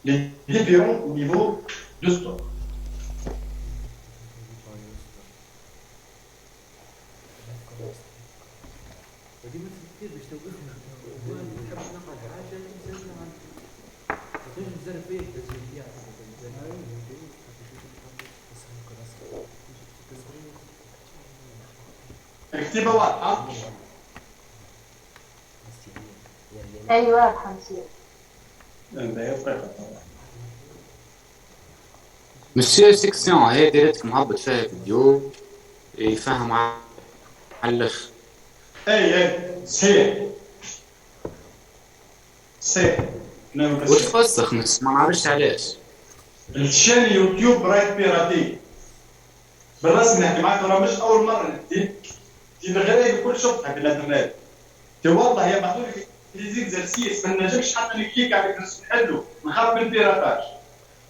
les différents niveaux de stock. اكتبها واضحة. أيوة الحمسية. مسيو سيكسيون هي ديريتك مهبط فيها فيديو يفهم على الاخر. اي صحيح صحيح. وتفسخ ما نعرفش علاش. الشان يوتيوب رايت بيراتي بالرسم نحكي معاك، راه مش اول مره تي الغريب كل شفتها في الانترنت. تي والله يبعثوا لك لي زيكزرسيس ما نجمش حتى نكليك على الرسم نحلو نخاف من البيراتاج.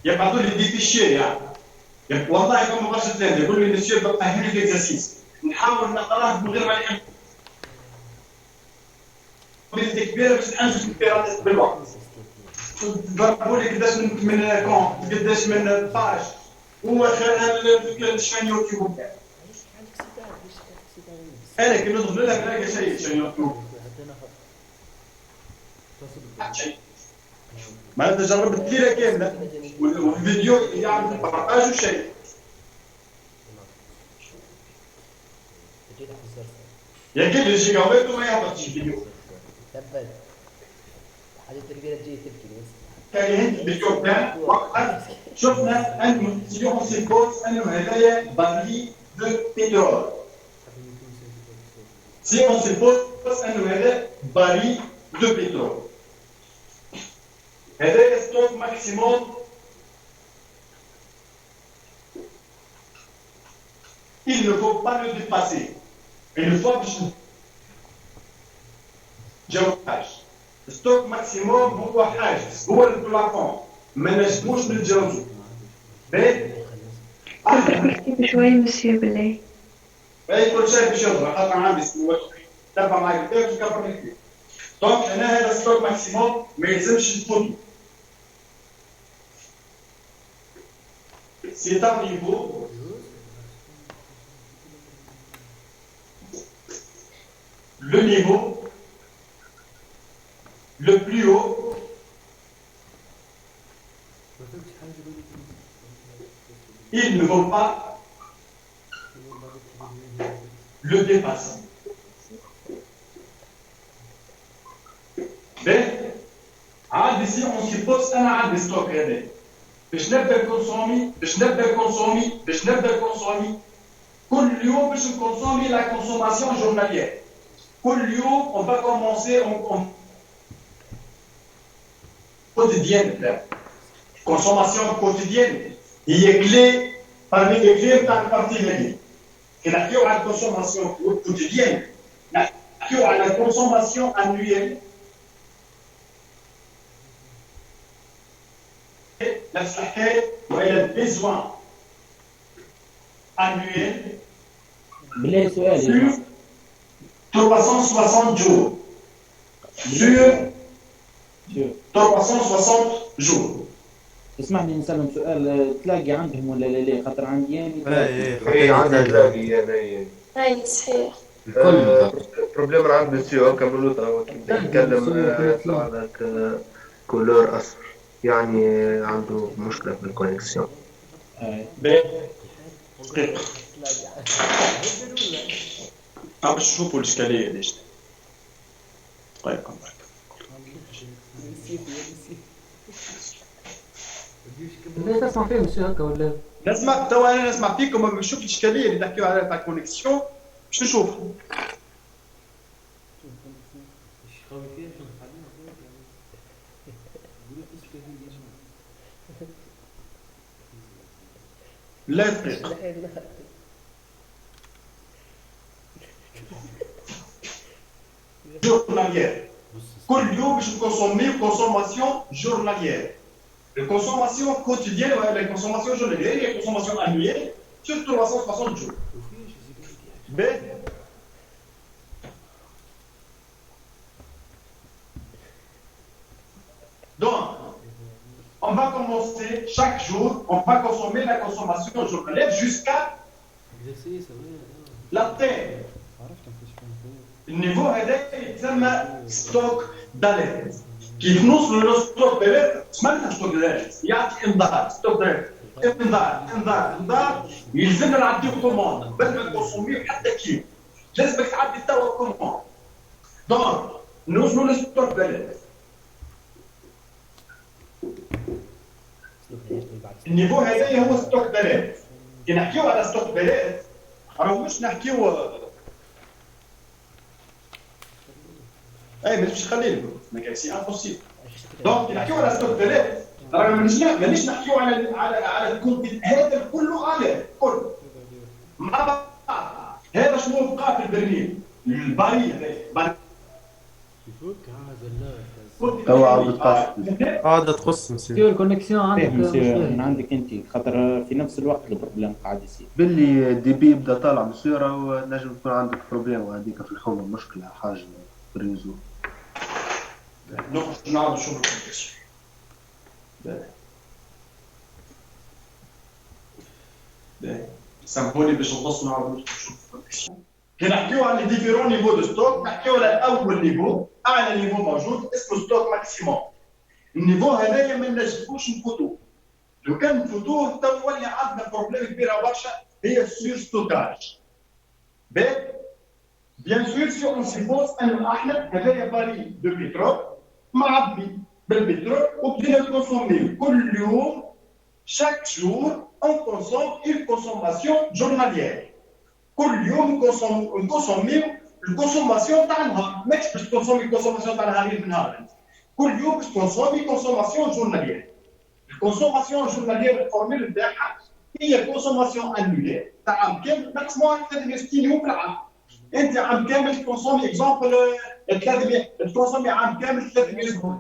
يبعثوا لي دي فيشير يعني والله كما برشا تلامذه يقول لي مسيو بفهم لي اكزرسيس نحاول نقراه من غير ما نحب بنت كبيره باش نحنجز البيراتاج بالوقت. ضربوا لي قداش من كونت قداش من باج هو خير الشان يوتيوب بتاعي. انا كي ندخل لها نلاقي شيء شان يوتيوب شيء معناتها جربت ليله كامله والفيديو يعمل بارطاج وشيء. يا كل الجيجاوات وما يهبطش الفيديو. تبت حاجة كبيرة تجي تبكي بس. كاين الفيديو بتاعنا وقت شفنا انه سيون سيبوت انه هذايا باري دو بترول. سيون سيبوت انه هذا باري دو بترول. هذايا ستوك ماكسيموم il ne faut pas le dépasser. Une fois que جوهاش ستوك ماكسيموم هو حاجز هو البلافون ما نجموش نتجاوزو. اكتب شوية مسيو بالله. باهي كل شيء باش يظهر خاطر عندي تبع معايا الكتاب باش نكبر الكتاب. دونك هنا هذا ستوك ماكسيموم ما يلزمش نفوتو. سي ان نيفو le niveau le plus haut il ne faut pas le dépasser. عاد ici on suppose أنا عندي ستوك هذا باش نبدا كونسومي كل يوم باش نكونسومي لا كونسوماسيون جورناليير. كل يوم on va commencer en quotidienne. Consommation quotidienne هي clé parmi les clés بتاع البارتي هذه. كي نحكيو على الكونسوماسيون quotidienne نحكيو على الكونسوماسيون annuelle نفس الحكايه وإلى البيزوان annuel بالله سؤال 360 jours sur 360 jours. اسمعني نسألهم سؤال، تلاقي عندهم ولا لا؟ خاطر عندي يعني اي عندها تلاقي انا أي صحيح. البروبليم عند مسيو كملوا تو يتكلم يطلع هذاك كولور اصفر يعني عنده مشكله في الكونيكسيون. باش نشوفوا الاشكاليه ليش. طيب لا تسمع فيه مسيو هكا ولا؟ نسمع توا انا نسمع فيكم نشوف الاشكاليه اللي تحكيو عليها تاع الكونيكسيون باش نشوف. لا دقيقه journalière. كل يوم باش نكونسومي كونسوماسيون جورناليير. الكونسوماسيون كوتيديان ولا الكونسوماسيون جورناليير هي الكونسوماسيون انويل sur 360 jours. Donc on va commencer chaque jour, on va consommer la consommation journalière jusqu'à la terre. النيفو هذا يتسمى ستوك داليرت. كيف نوصلوا للستوك داليرت؟ سمعنا ستوك داليرت يعطي انذار، ستوك داليرت انذار يلزمنا نعديو كوموند قبل ما نكونسوميو حتى كيلو. لازمك تعدي توا كوموند. دونك نوصلوا للستوك داليرت. النيفو هذا هو ستوك داليرت. كي نحكيو على ستوك داليرت راهو مش نحكيو اي مش خليه ما كاين سي امبوسيبل. دونك نحكيو على ستوك داليرت راه مانيش نحكيو على الكونتين هذا كله على كل مع بعض. هذا شنو بقى في البرميل الباري هذا هذا تخص مسيو الكونيكسيون عندك من عندك انت خاطر في نفس الوقت البروبليم قاعد يصير. باللي دي بي يبدا طالع بصيره ونجم تكون عندك بروبليم وهذيك في الحومه مشكله حاجه ريزو. نخرج نعاود نشوف الكونتكست. سامحوني باش نبص نعاود نشوف الكونتكست. كي نحكيو على لي ديفيرون نيفو دو ستوك نحكيو على اول نيفو اعلى نيفو موجود اسمه ستوك ماكسيموم. النيفو هذايا ما نجموش نفوتوه. لو كان نفوتوه تو ولي عندنا بروبليم كبيره برشا هي السور ستوكاج. بيان سور سي اون سيبوز انه احنا هذايا باري دو بترول معبي بالبترول وبدينا نكونسوميو كل يوم chaque jour on consomme une consommation journalière. كل يوم نكونسوميو الكونسوماسيون تاع النهار، ماكش باش تكونسومي الكونسوماسيون تاع نهارين في نهار. كل يوم باش تكونسومي كونسوماسيون جورناليير. الكونسوماسيون جورناليير الفورميل نتاعها هي الكونسوماسيون انويير تاع عام كامل ماكسيموم 360 يوم في العام. انت عام كامل تكونسومي اكزومبل 300 تكونسومي عام كامل 300 يوم.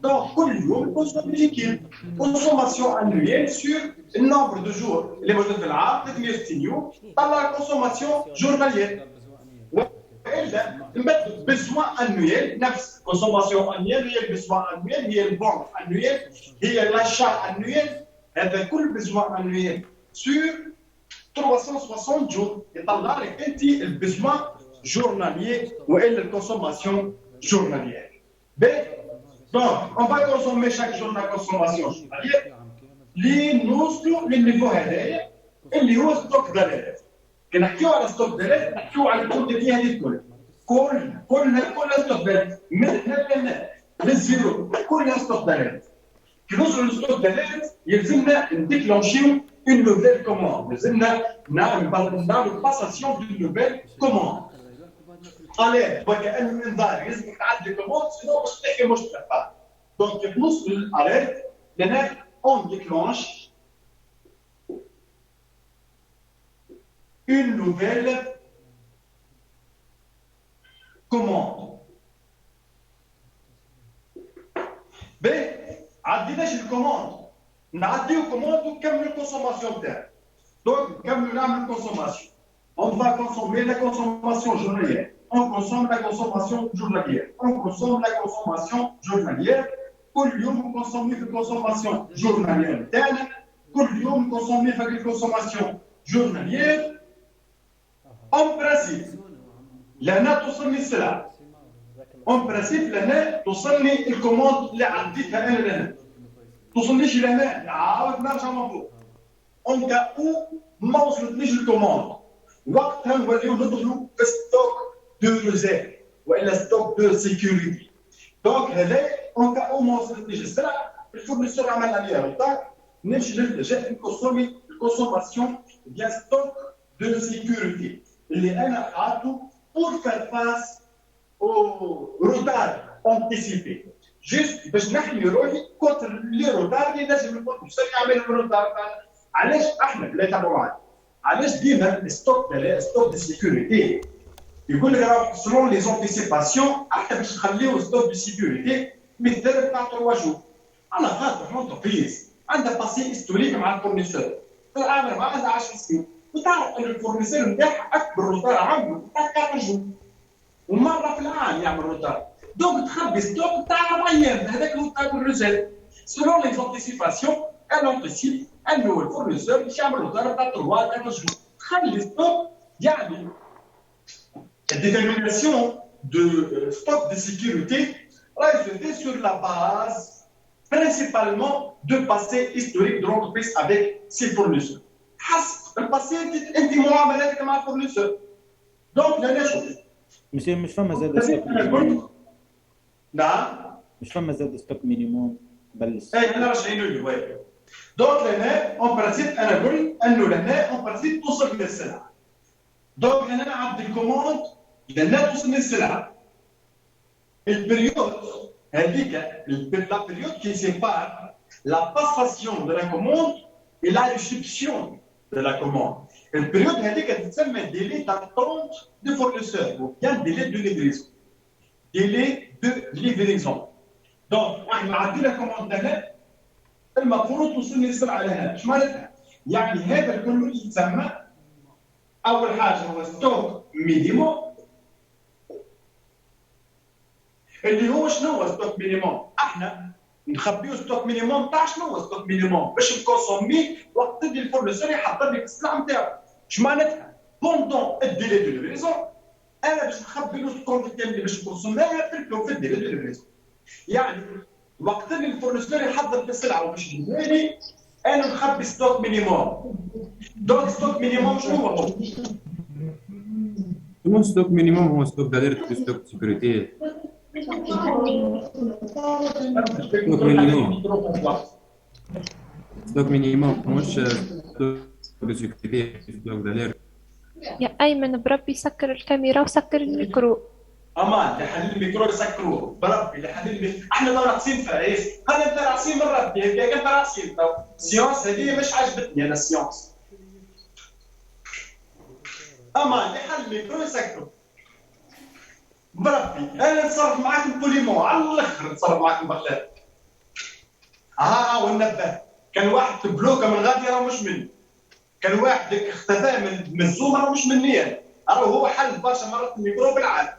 Donc, كل يوم consomme liquide. Consommation annuelle sur le nombre de jours. Les modules de l'art, 360 يوم par la consommation journalière. وإلا نبدل besoin annuel نفس consommation annuelle هي besoin annuel هي البنك annuel هي l'achat annuel. هذا كل besoin annuel sur 360 jours يطلع لك أنت الbesoin journalier وإلا الconsommation journalière. Donc, on va consommer chaque jour la consommation journalière. اللي نوصلوا للنيفو هذايا اللي هو ستوك داليرت. كي نحكيو على ستوك داليرت نحكيو على الكونتيتي هذه الكل. كلها ستوك داليرت من هنا للزيرو كلها ستوك داليرت. كي نوصلوا للستوك داليرت يلزمنا نديكلونشيو اون نوفيل كوموند. يلزمنا نعملوا باساسيون دون نوفيل كوموند. اليرت وكأنه انذار لازمك تعدي كوموند سينو باش تحكي مشكله. دونك كيف نوصل للاليرت لهنا on déclenche une nouvelle commande. عديناش الكوموند نعديو كوموند ونكملوا الكونسوماسيون تاعنا. دونك نكملوا نعملوا الكونسوماسيون. On va consommer la consommation journalière. On consomme la consommation journalière. On consomme la consommation journalière. كل يوم نكونسومي في الكونسوماسيون جورناليير تاعنا. كل يوم نكونسومي في الكونسوماسيون جورناليير. اون برانسيب لهنا توصلني السلعه. اون برانسيب لهنا توصلني الكوموند اللي عديتها انا لهنا. توصلنيش لهنا عاود نرجع من فوق. اون كا او ما وصلتنيش الكوموند وقتها نوليو ندخلوا في ستوك دو ريزيرف والا ستوك دو سيكوريتي. دونك هذا اون كا او ما وصلتنيش السلعه الفورنيسور عمل عليها روطار نمشي نلجا نكونسومي الكونسوماسيون ديال ستوك دو سيكوريتي اللي انا حاطو بور فار فاس او روطار انتيسيبي جوست باش نحمي روحي كونتر لي روطار اللي نجم نكون باش يعمل الروطار. علاش احنا لا تابعوا معايا علاش ديما الستوك دو سيكوريتي يقول لك راه سلون لي زونتيسيباسيون احنا باش نخليو ستوك دو سيكوريتي مثال تاع 3 جور. على خاطر لونتربريز عندها باسي هيستوريك مع الفورنيسور العامل معاه عندها 10 سنين وتعرف ان الفورنيسور نتاعها اكبر روتار عنده تاع 4 جور ومره في العام يعمل روتار. دونك تخبي ستوك تاع 4 ايام هذاك هو تاع الرجال سولون لي زونتيسيباسيون ان انتسيب انه الفورنيسور باش يعمل اوردر تاع 3 4 جور خلي ستوك يعني détermination de stock de sécurité se fait sur la base principalement de passé historique de l'entreprise avec ses fournisseurs. حسب الباسي انت معاملاتك مع الفورنيسور. دونك لا شوف مسيو مش فما زاد ستوك مينيموم. نعم مش فما زاد ستوك مينيموم بلس. اي انا راجعين له وي. دونك لهنا اون برانسيب انا نقول انه لهنا اون برانسيب توصل للسلعه. دونك هنا عند الكوموند لهنا توصل للسلعه. البريود هذيك لا بريود كي سيبار لا باساسيون دو لا كوموند et la réception de la commande. La période هذيك تسمى délai d'attente du fournisseur ou bien délai de livraison. Délai de livraison. Donc, احنا عندنا كوموند هنا المفروض توصلني السلعه لهنا، ايش معناتها؟ يعني هذا كله يتسمى اول حاجه هو ستوك مينيموم اللي هو شنو هو ستوك مينيموم؟ احنا نخبيو ستوك مينيموم تاع شنو هو ستوك مينيموم باش نكونسومي وقت اللي الفورنيسور يحضر لك السلعه نتاعو. اش معناتها؟ بوندون الديلي دو ليفريزون انا باش نخبي له ستوك اللي باش نكونسوميها في الديلي دو ليفريزون. يعني وقت اللي الفورنيسور يحضر في السلعه وباش يديني انا نخبي ستوك مينيموم. دونك ستوك مينيموم شنو هو؟ هو ستوك مينيموم هو ستوك d'alerte de stock de sécurité. ستوك مينيموم مش ستوك de sécurité ستوك d'alerte. يا أيمن بربي سكر الكاميرا وسكر الميكرو. امان اللي حل الميكرو يسكروه بربي اللي حل احنا لو ناقصين فايز هذا انت ناقصين من ربي هيك انت ناقصين السيونس هذه مش عجبتني انا السيونس. امان اللي حل الميكرو يسكروه بربي انا نتصرف معاكم بوليمون على الاخر نتصرف معاكم بغلاب. وننبه كان واحد بلوكه من غادي راه مش مني، كان واحد اختفى من الزوم راه مش مني انا، راه هو حل برشا مرات الميكرو بالعالم.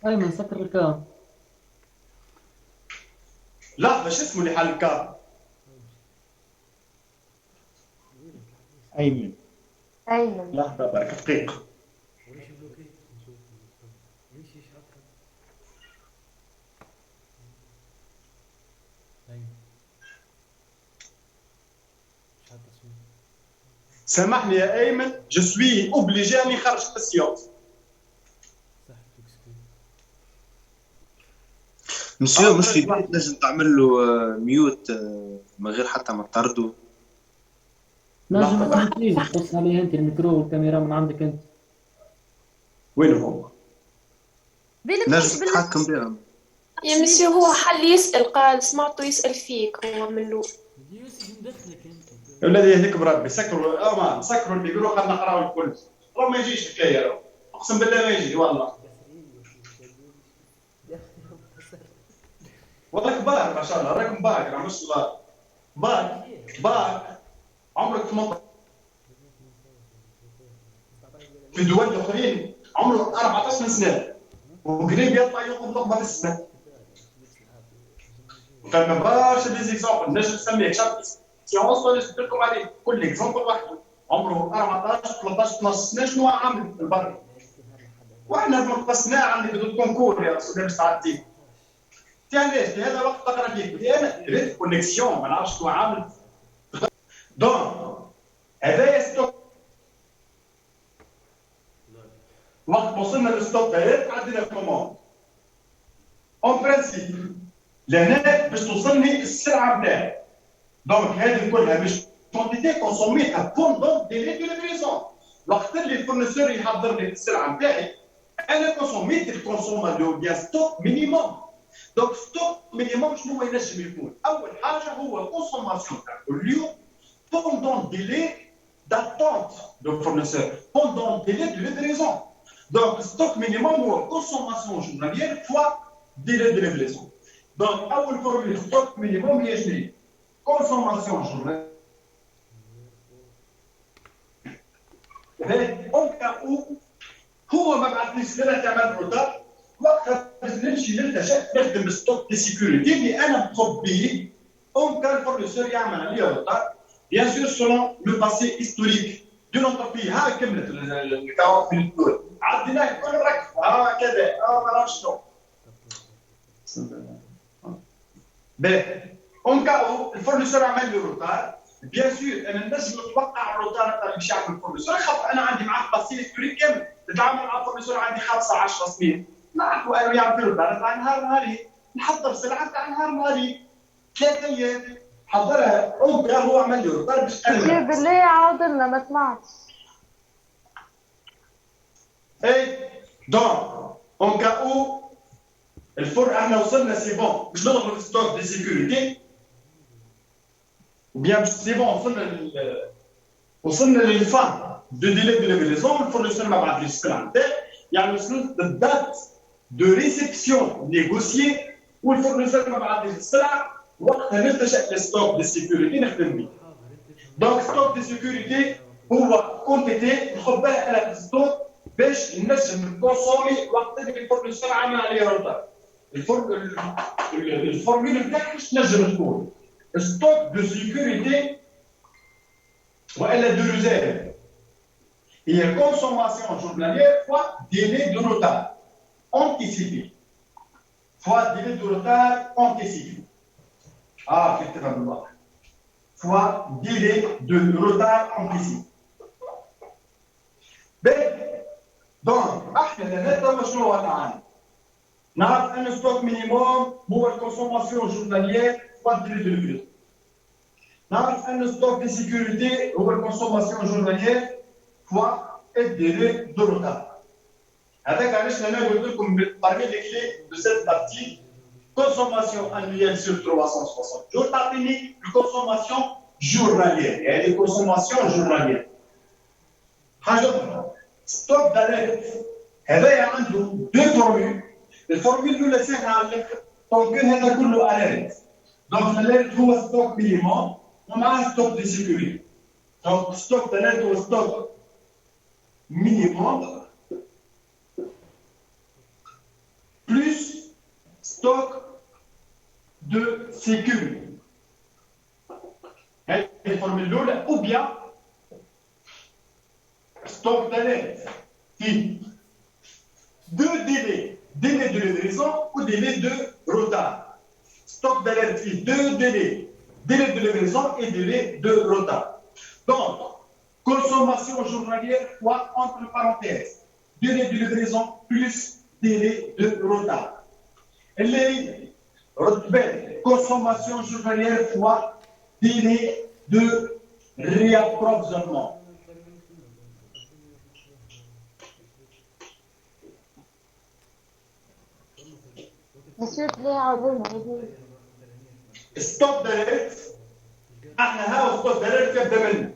ايمن سكر الكام. لا باش اسمه اللي حل الكاب. أيمن. لحظة برك دقيقة. سامحني يا أيمن جو سوي اوبليجي اني نخرج في السيونس. مسيو مش في بالك لازم تعمل له ميوت من غير حتى ما تطردوا. نجم تقص عليه انت الميكرو والكاميرا من عندك انت. وين هو؟ نجم تتحكم بهم. يا مسيو هو حل يسأل قال سمعته يسأل فيك هو من له. الذي يهديك بربي سكروا امان سكروا الميكرو خلينا نقراو الكل. راه ما يجيش حكايه اقسم بالله ما يجي والله. والله كبار ما شاء الله راكم باكر مش صغار. باك عمرك 18 في دول اخرين عمره 14 سنه وقريب يطلع ياخذ لقمه في السنه. فما برشا دي زيكزامبل نجم نسميه شابتر سيونس ولا نجم لكم عليه كل اكزامبل وحده عمره 14 13 12 سنه شنو عامل في البر. واحنا نقصناه عندي بدون كونكور يا استاذ باش تعدي. علاش في هذا الوقت تقرا فيه انا درت كونيكسيون ما نعرفش شنو عامل. دونك هذايا ستوك وقت وصلنا للستوكات عندنا كوموند اون برانسيب لهنا باش توصلني السلعه نتاعي. دونك هذه كلها باش كونتيتي كونسوميتها بوندون ديلي دو ليفريزون. وقت اللي الفورنيسور يحضر لي السلعه نتاعي انا كونسوميت الكونسومادور ديال ستوك مينيموم. دونك ستوك مينيموم شنو ينجم يكون؟ اول حاجه هو كونسوماسيون تاع كل يوم pendant délai d'attente du fournisseur, pendant délai de livraison. Donc, stock minimum ou consommation journalière fois délai de livraison. Donc, أول formule stock minimum هي شنو؟ consommation journalière اون كاو هو ما بعثنيش ثلاث اعمال روتار وقتها باش نمشي نلتجا نخدم ستوك دي سيكوريتي اللي انا مطلوب به اون كان الفورنيسور يعمل عليه روتار بيان سور سولون لو باسي هيستوريك دو نونتربريز. ها كملت ال 40 مينوت الاولى عديناه كل ركب كذا ما نعرفش شنو. باهي اون كاو الفورنيسور عمل لي روتار بيان سور انا نجم نتوقع الروتار تاع اللي باش يعمل الفورنيسور خاطر انا عندي معاه باسي هيستوريك كامل. نتعامل مع الفورنيسور عندي 5 10 سنين نعرفوا انه يعمل روتار تاع نهار نهاري نحضر سلعه تاع نهار نهاري 3 ايام حضرها اون كاو هو عمل لي روتار باش انا بالله عاود لنا ما سمعتش. اي دونك اون كاو الفور احنا وصلنا سي بون باش نضربوا ستوك دي سيكوريتي وبيان سي بون وصلنا للفان دو ديلي دو ليفريزون. الفورنيسور ما بعثليش السلعه نتاعي يعني وصلت للدات دو ريسبسيون نيغوسيي والفورنيسور ما بعثليش السلعه وقتها نلتجا لستوك دي سيكوريتي نخدم به. دونك ستوك دي سيكوريتي هو كونتيتي نحط بها انا في ستوك باش نجم نكونسومي وقت اللي الفورنيسور عامل عليه روتار. الفورميل نتاعك باش تنجم تكون ستوك دو سيكوريتي والا دو ريزيرف هي كونسوماسيون جورناليير فوا ديلي دو روتار انتيسيبي فوا ديلي دو روتار انتيسيبي كيف تفهم الله فوا ديلي دو روتار انتيسيبي. دونك احنا توا شنو عندنا؟ نعرف ان ستوك مينيموم هو الكونسوماسيون جورناليير فوا ديلي دو ليفريزون. نعرف ان ستوك دي سيكوريتي هو الكونسوماسيون جورناليير فوا الديلي دو روتار. هذاك علاش انا قلت لكم parmi les clés de cette partie consommation annuelle sur 360 jours تعطيني الكونسوماسيون جورناليير يعني الكونسوماسيون جورناليير. حاجه اخرى ستوك داليرت هذايا عنده دو فورمول. الفورمول الاولى ساهله على الاخر دونك هذا كله اليرت. دونك الاليرت هو ستوك مينيموم ومعاه ستوك دي سيكوريتي. دونك ستوك اليرت هو ستوك مينيموم بلس ستوك دو سيكوريتي. هذه الفورمول الاولى او بيان ستوك d'alerte qui deux délais, délai de livraison ou délai de retard. Stock d'alerte qui deux délais, délai de livraison et délai de retard. Donc, consommation journalière fois entre parenthèses, délai de livraison plus délai de retard. Consommation journalière fois délai de réapprovisionnement. مسيو بلي عاودنا ستوك داليرت احنا ها ستوك داليرت يبدا منه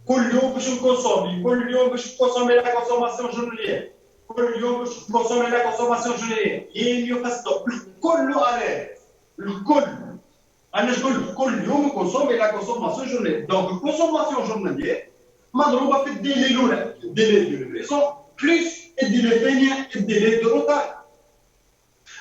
كل يوم باش نكونسومي كل يوم باش نكونسومي لا كونسوماسيون جورناليير كل يوم باش نكونسومي لا كونسوماسيون جورناليير يلي ستوك كله اليرت الكل انا نقول كل يوم نكونسومي لا كونسوماسيون جورناليير. دونك الكونسوماسيون جورناليير مضروبه في الديلي الاولى الديلي دو ليفريزون بلس الديلي الثانيه الديلي دو روتار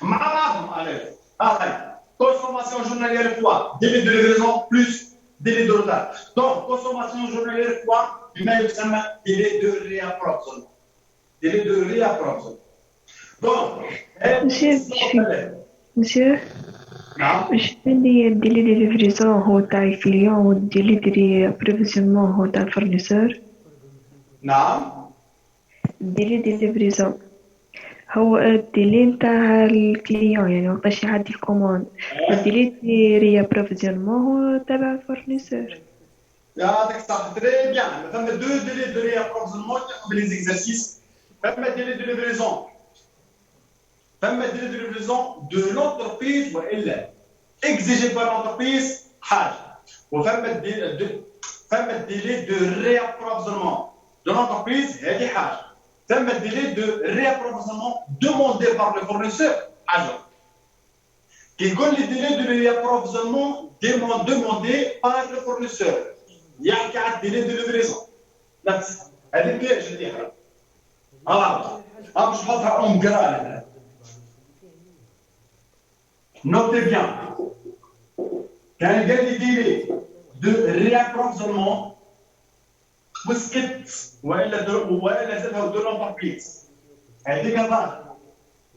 مع بعضهم على هاي consommation journalière fois délai de livraison plus délai de retard. Donc consommation journalière fois بما يسمى délai de réapprovisionnement. Délai de réapprovisionnement. Donc monsieur نعم واش عندي الديلي دي ليفريزون هو تاع الكليون والديلي دي ابروفيزيونمون هو تاع الفورنيسور؟ نعم الديلي دي ليفريزون هو الديلي نتاع الكليون يعني وقتاش يعدي الكوموند. الديلي دي ريابروفيزيونمون هو تبع الفورنيسور. يعطيك صح تري بيان. فما دو ديلي دو ريابروفيزيونمون ياخذ لي زيكزارسيس. فما ديلي دو ليفريزون فما ديلي دو ليفريزون دو لونتربريز والا اكزيجي بار لونتربريز حاجه وفما الديلي دو ريابروفيزيونمون دو لونتربريز هذه حاجه. ثم الديلي دو ريابروفيزيونمون دوموندي بار لو فورنيسور حاجه. كي يقول لي ديلي دو ريابروفيزيونمون دوموندي بار لو فورنيسور يحكي على الديلي دو ليفريزون. هذه بيج اللي يحرق باش نحطها اون جران. نوتي بيان كان قال لي ديلي دو ريابروفيزيونمون وسكت والا زادها دو لونتربريز. هذيك هضره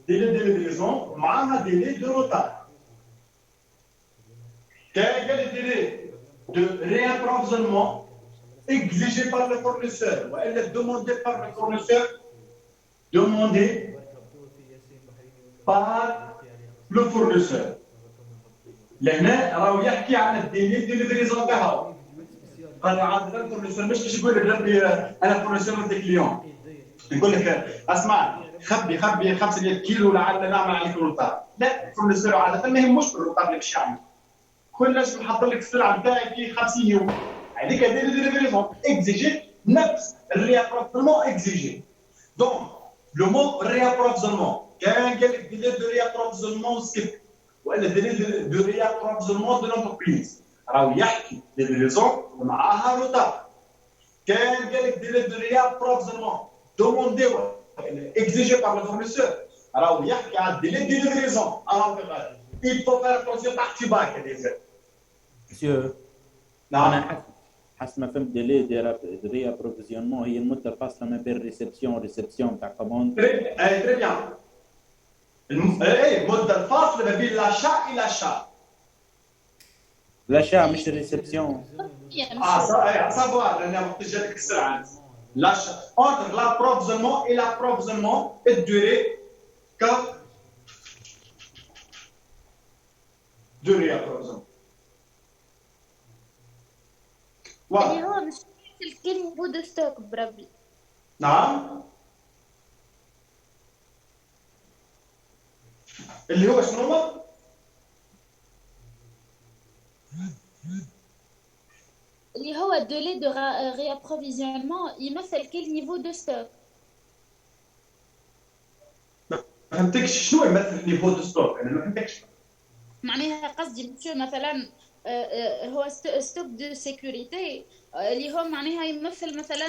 ديلي دي ليفريزون معاها ديلي دو روتار. كان قال لي ديلي دو ريابروفيزيونمون exigé par le fournisseur ou elle est demandée par le fournisseur, demandée par le fournisseur. لهنا راهو يحكي عن الديلي دي ليفريزون تاعها. قال عاد الفورنيسور مش يقول لك ربي انا فورنيسور دي كليون، يقول لك اسمع خبي 500 كيلو لعل نعمل عليك روطار. لا الفورنيسور عاده ما يهموش بالروطار اللي باش يعمل، كلش نحط لك السلعه بتاعي في 50 يوم. هذيك دير دي ليفريزون اكزيجي نفس الريابروفيزيونمون اكزيجي. دونك لو مو ريابروفيزيونمون كان قال لك ديلي دو ريابروفيزيونمون سكيب ولا ديلي دو ريابروفيزيونمون دو لونتربريز، راهو يحكي دي ليفريزون ومعاها روطار. كان قال لك ديلي دو ريابروفيزيونمون دوموندي اكزيجي بار لو فورنيسور، راهو يحكي على ديلي دي ليفريزون. il faut faire attention تحت باك هذيك. مسيو نعم حسب ما فهمت ديلي دي ريابروفيزيونمون هي المده الفاصله ما بين ريسبسيون تاع كوموند. تري بيان. المده الفاصله ما بين لاشا الى شا. لاشا مش الريسبسيون. سافوار انا وقت جاتك السرعه. لاشا entre l'approvisionnement et l'approvisionnement et durée que de réapprovisionnement. اللي هو مش كل بود ستوك بربي. نعم اللي هو شنو هو؟ اللي هو الدولي دو ريابروفيزيونمون يمثل كل نيفو دو ستوك. ما فهمتكش شنو يمثل نيفو دو ستوك؟ انا ما فهمتكش. معناها قصدي مسيو مثلا هو ستوك دو سيكوريتي اللي هو معناها يمثل مثلا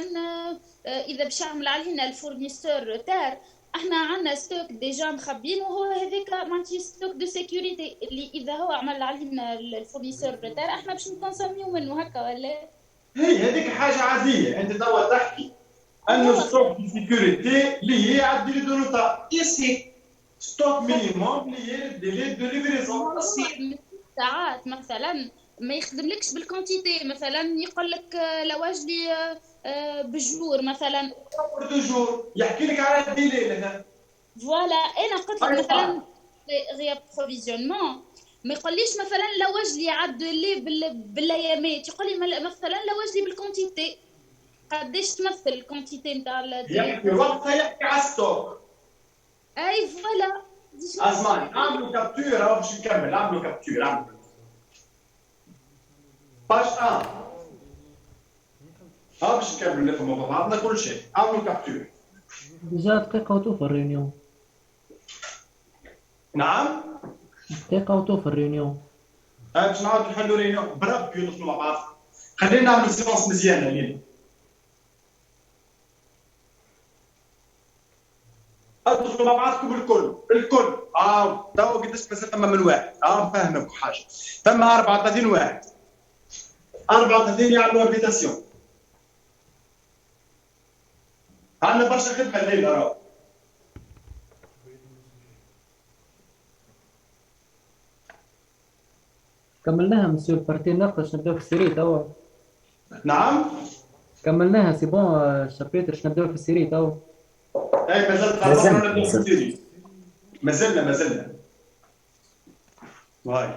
اذا باش يعمل علينا الفورنيسور تار احنا عندنا ستوك ديجا مخبين وهو هذاك معناتها ستوك دو سيكوريتي اللي اذا هو عمل علينا الفورنيسور تار احنا باش نكونسوميو منه هكا ولا هي هذيك حاجه عاديه. انت توا تحكي انه ستوك دو سيكوريتي اللي هي على الديلي دو روطار ايسي ستوك مينيموم اللي هي الديلي دو ليفريزون. ساعات مثلا ما يخدملكش بالكونتيتي، مثلا يقول لك لواجلي بالجور مثلا توجور يحكي لك على الديلي هنا. فوالا انا قلت لك مثلا ريابروفيزيونمون ما يقوليش مثلا لواجلي عد لي بالايامات، يقول لي مثلا لواجلي بالكونتيتي قداش تمثل الكونتيتي نتاع يحكي وقتها يحكي على ستوك. اي فوالا اسمعني اعملوا كابتور اهو باش نكمل. اعملوا كابتور باش باش نكمل نفهموا مع بعضنا كل شيء. اعملوا كابتور. ديجا دقيقة وتوفى الريونيون. نعم دقيقة وتوفى الريونيون. باش نعاودوا نحلوا ريونيون بربي ندخلوا مع بعض. خلينا نعمل سيونس مزيانه اليوم. ادخلوا مع بعضكم الكل توا قداش بس ثم من واحد نفهمكم حاجه. ثم 34 واحد 34 يعملوا انفيتاسيون. عندنا برشا خدمه الليله راهو. كملناها مسيو البارتي نقدر نبداو في السيري توا. نعم كملناها سي بون الشابيتر باش نبداو في السيري توا. اي مازال نبداو في السيري. مازلنا واي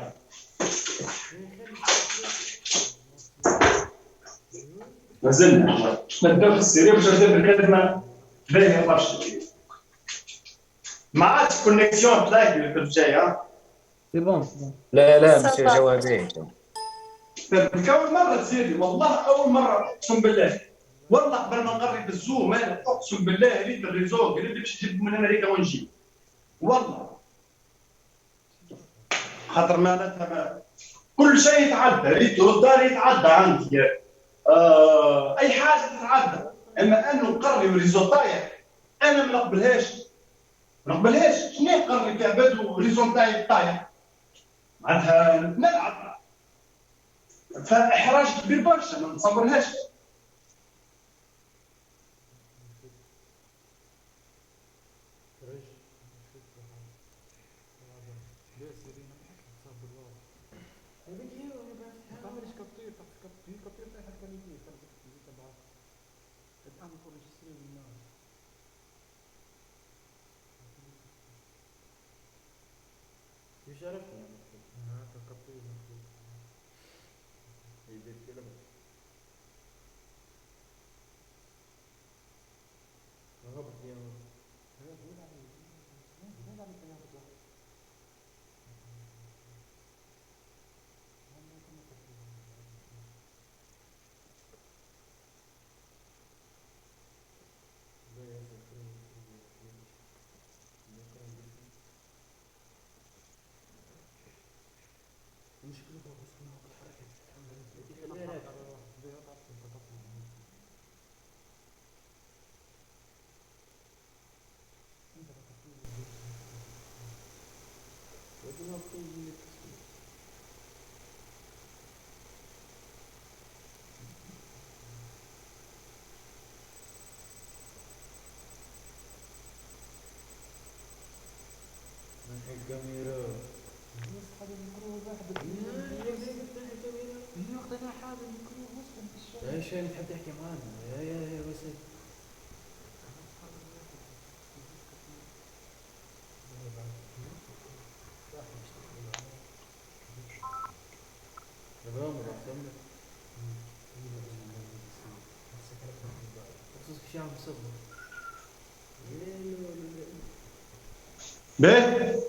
مازلنا نبداو في السيري باش نبداو بالكلمه باهيه برشا. ما عادش كونيكسيون تلاقي الفيلم الجاي. سي بون لا مسيو جوابين. أول مرة تسيري والله أول مرة أقسم بالله والله قبل ما نقرب بالزوم أنا أقسم بالله ريت الريزو قلت لي باش تجيب من أمريكا ونجي والله خاطر معناتها كل شيء يتعدى ريت الدار يتعدى عندي أي حاجة تتعدى اما انه نقرر ريزولتا انا ما نقبلهاش. شنو يقرر في عباد ريزولتا طايح معناتها نلعب، فاحراج كبير برشا ما نتصورهاش. ايش اللي تحب تحكي معانا؟ يا وسيم باهي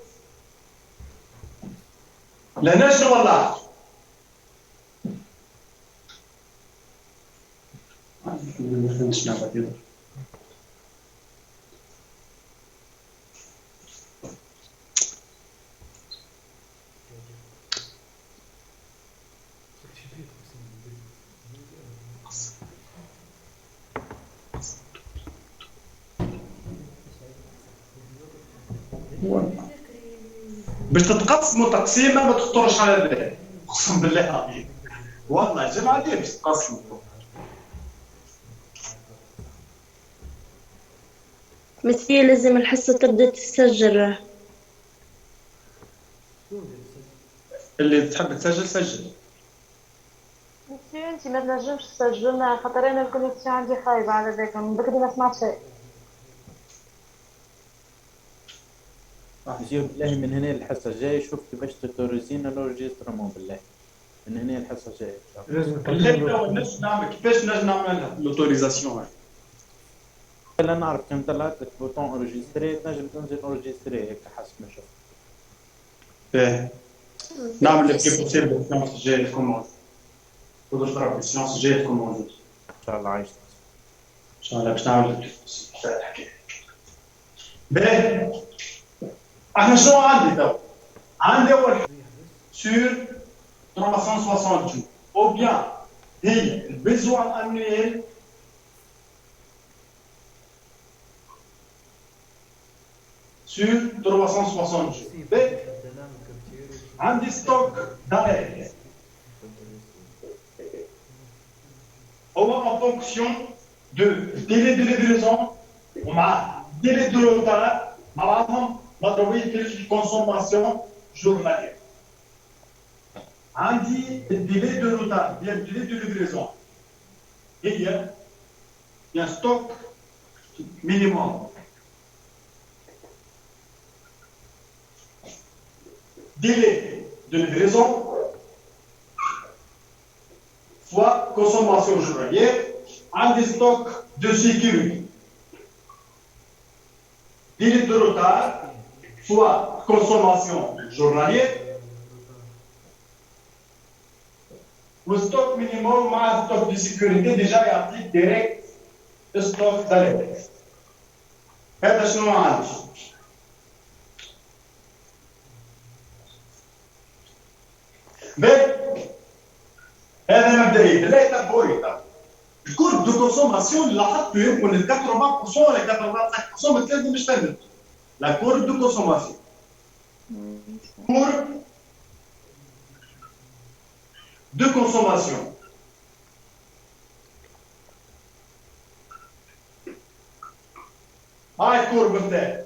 لا نشر والله باش تتقسموا تقسيمه ما تخطرش على بالك، اقسم بالله العظيم والله الجمعه دي باش تقسموا. مسيو لازم الحصة تبدأ تسجل. اللي تحب تسجل سجل. مسيو انت ما تنجمش تسجل خاطر انا الكونيكسيون عندي خايبة على ذاك من بكري ما سمعت شيء. مسيو بالله من هنا الحصة الجاية شوف كيفاش توريزينا لورجيسترمون بالله من هنا الحصة الجاية كيفاش نجم نعملها لوتوريزاسيون. لا نعرف كان طلعت لك بوطون اورجستري تنجم تنزل اورجستري هيك حسب ما شفت. باهي نعمل لك كيف تصير بالسيونس الجاية الكوموند. تقدر تضرب بالسيونس الجاية الكوموند. ان شاء الله عايش. ان شاء الله باش نعمل لك كيف تصير الحكاية. باهي احنا شنو عندي تو؟ عندي اول سور 360 جور او بيان هي البيزوان انويل sur 360 jours. عندي ستوك دارير هو en fonction de délai de livraison ومع délai de retard مع بعضهم مضروبين في الكونسوماسيون جورنالية. عندي الديلي دو روتار ديال الديلي دو ليفريزون هي un ستوك مينيموم délai de livraison fois consommation journalière en des stocks de sécurité. Délai de retard fois consommation journalière ou stock minimum مع stock de sécurité déjà يعطيك direct stock d'alerte. هذا شنو عندي؟ هذا مبدئيا لا يتبعوا الكورب دو كونسوماسيون اللي لاحظته يمكن ال 80% ولا 85% من الثلاثه مش فاهم. لا كورب دو كونسوماسيون كورب دو كونسوماسيون هاي الكورب نتاعي،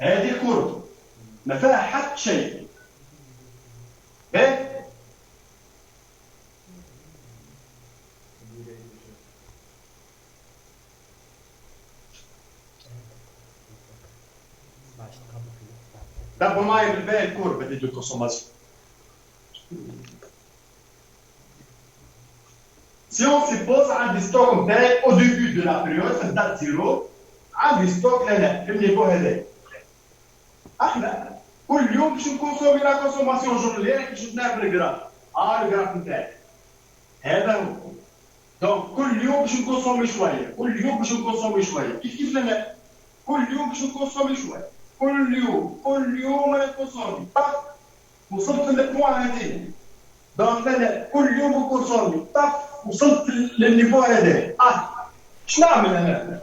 هذه الكورب ما فيها حتى شيء. باهي تابعوا معي بالباقي الكورب هذه دو كونسوماسيون. Si on suppose عندي ستوك نتاعي au début de la période في الدات زيرو عندي ستوك هنا في النيفو هذا. احنا كل يوم باش نكونسومي لا كونسوماسيون جورناليير كي شفناها في الجراف. الجراف نتاعي هذا هو. دونك كل يوم باش نكونسومي شويه، كل يوم باش نكونسومي شويه، كيف لنا كل يوم باش نكونسومي شويه، كل يوم انا نكونسومي طف وصلت للبوان هذه. دونك انا كل يوم نكونسومي طف وصلت للنيفو هذا. اش نعمل انا؟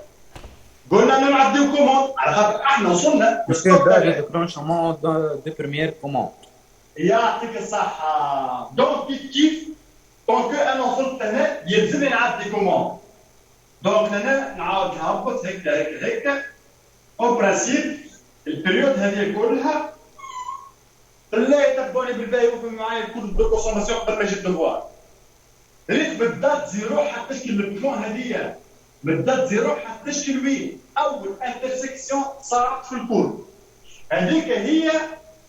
قلنا انا نعديو كوموند على خاطر احنا وصلنا ديكرونشمون دو بريمير كوموند. يعطيك الصحة. دونك كيف دونك انا وصلت هنا يلزمني نعدي كوموند. دونك انا نعاود نهبط هكا او برانسيب البريود هذه كلها لا يتبعوني بالباهي وفهم معايا كل دو كونسوماسيون قبل ما يجي الدوار. ريت بالذات زيرو حتشكل البلون هذه بالذات زيرو حتشكل وين؟ اول انترسكسيون صارت في الكور. هذيك هي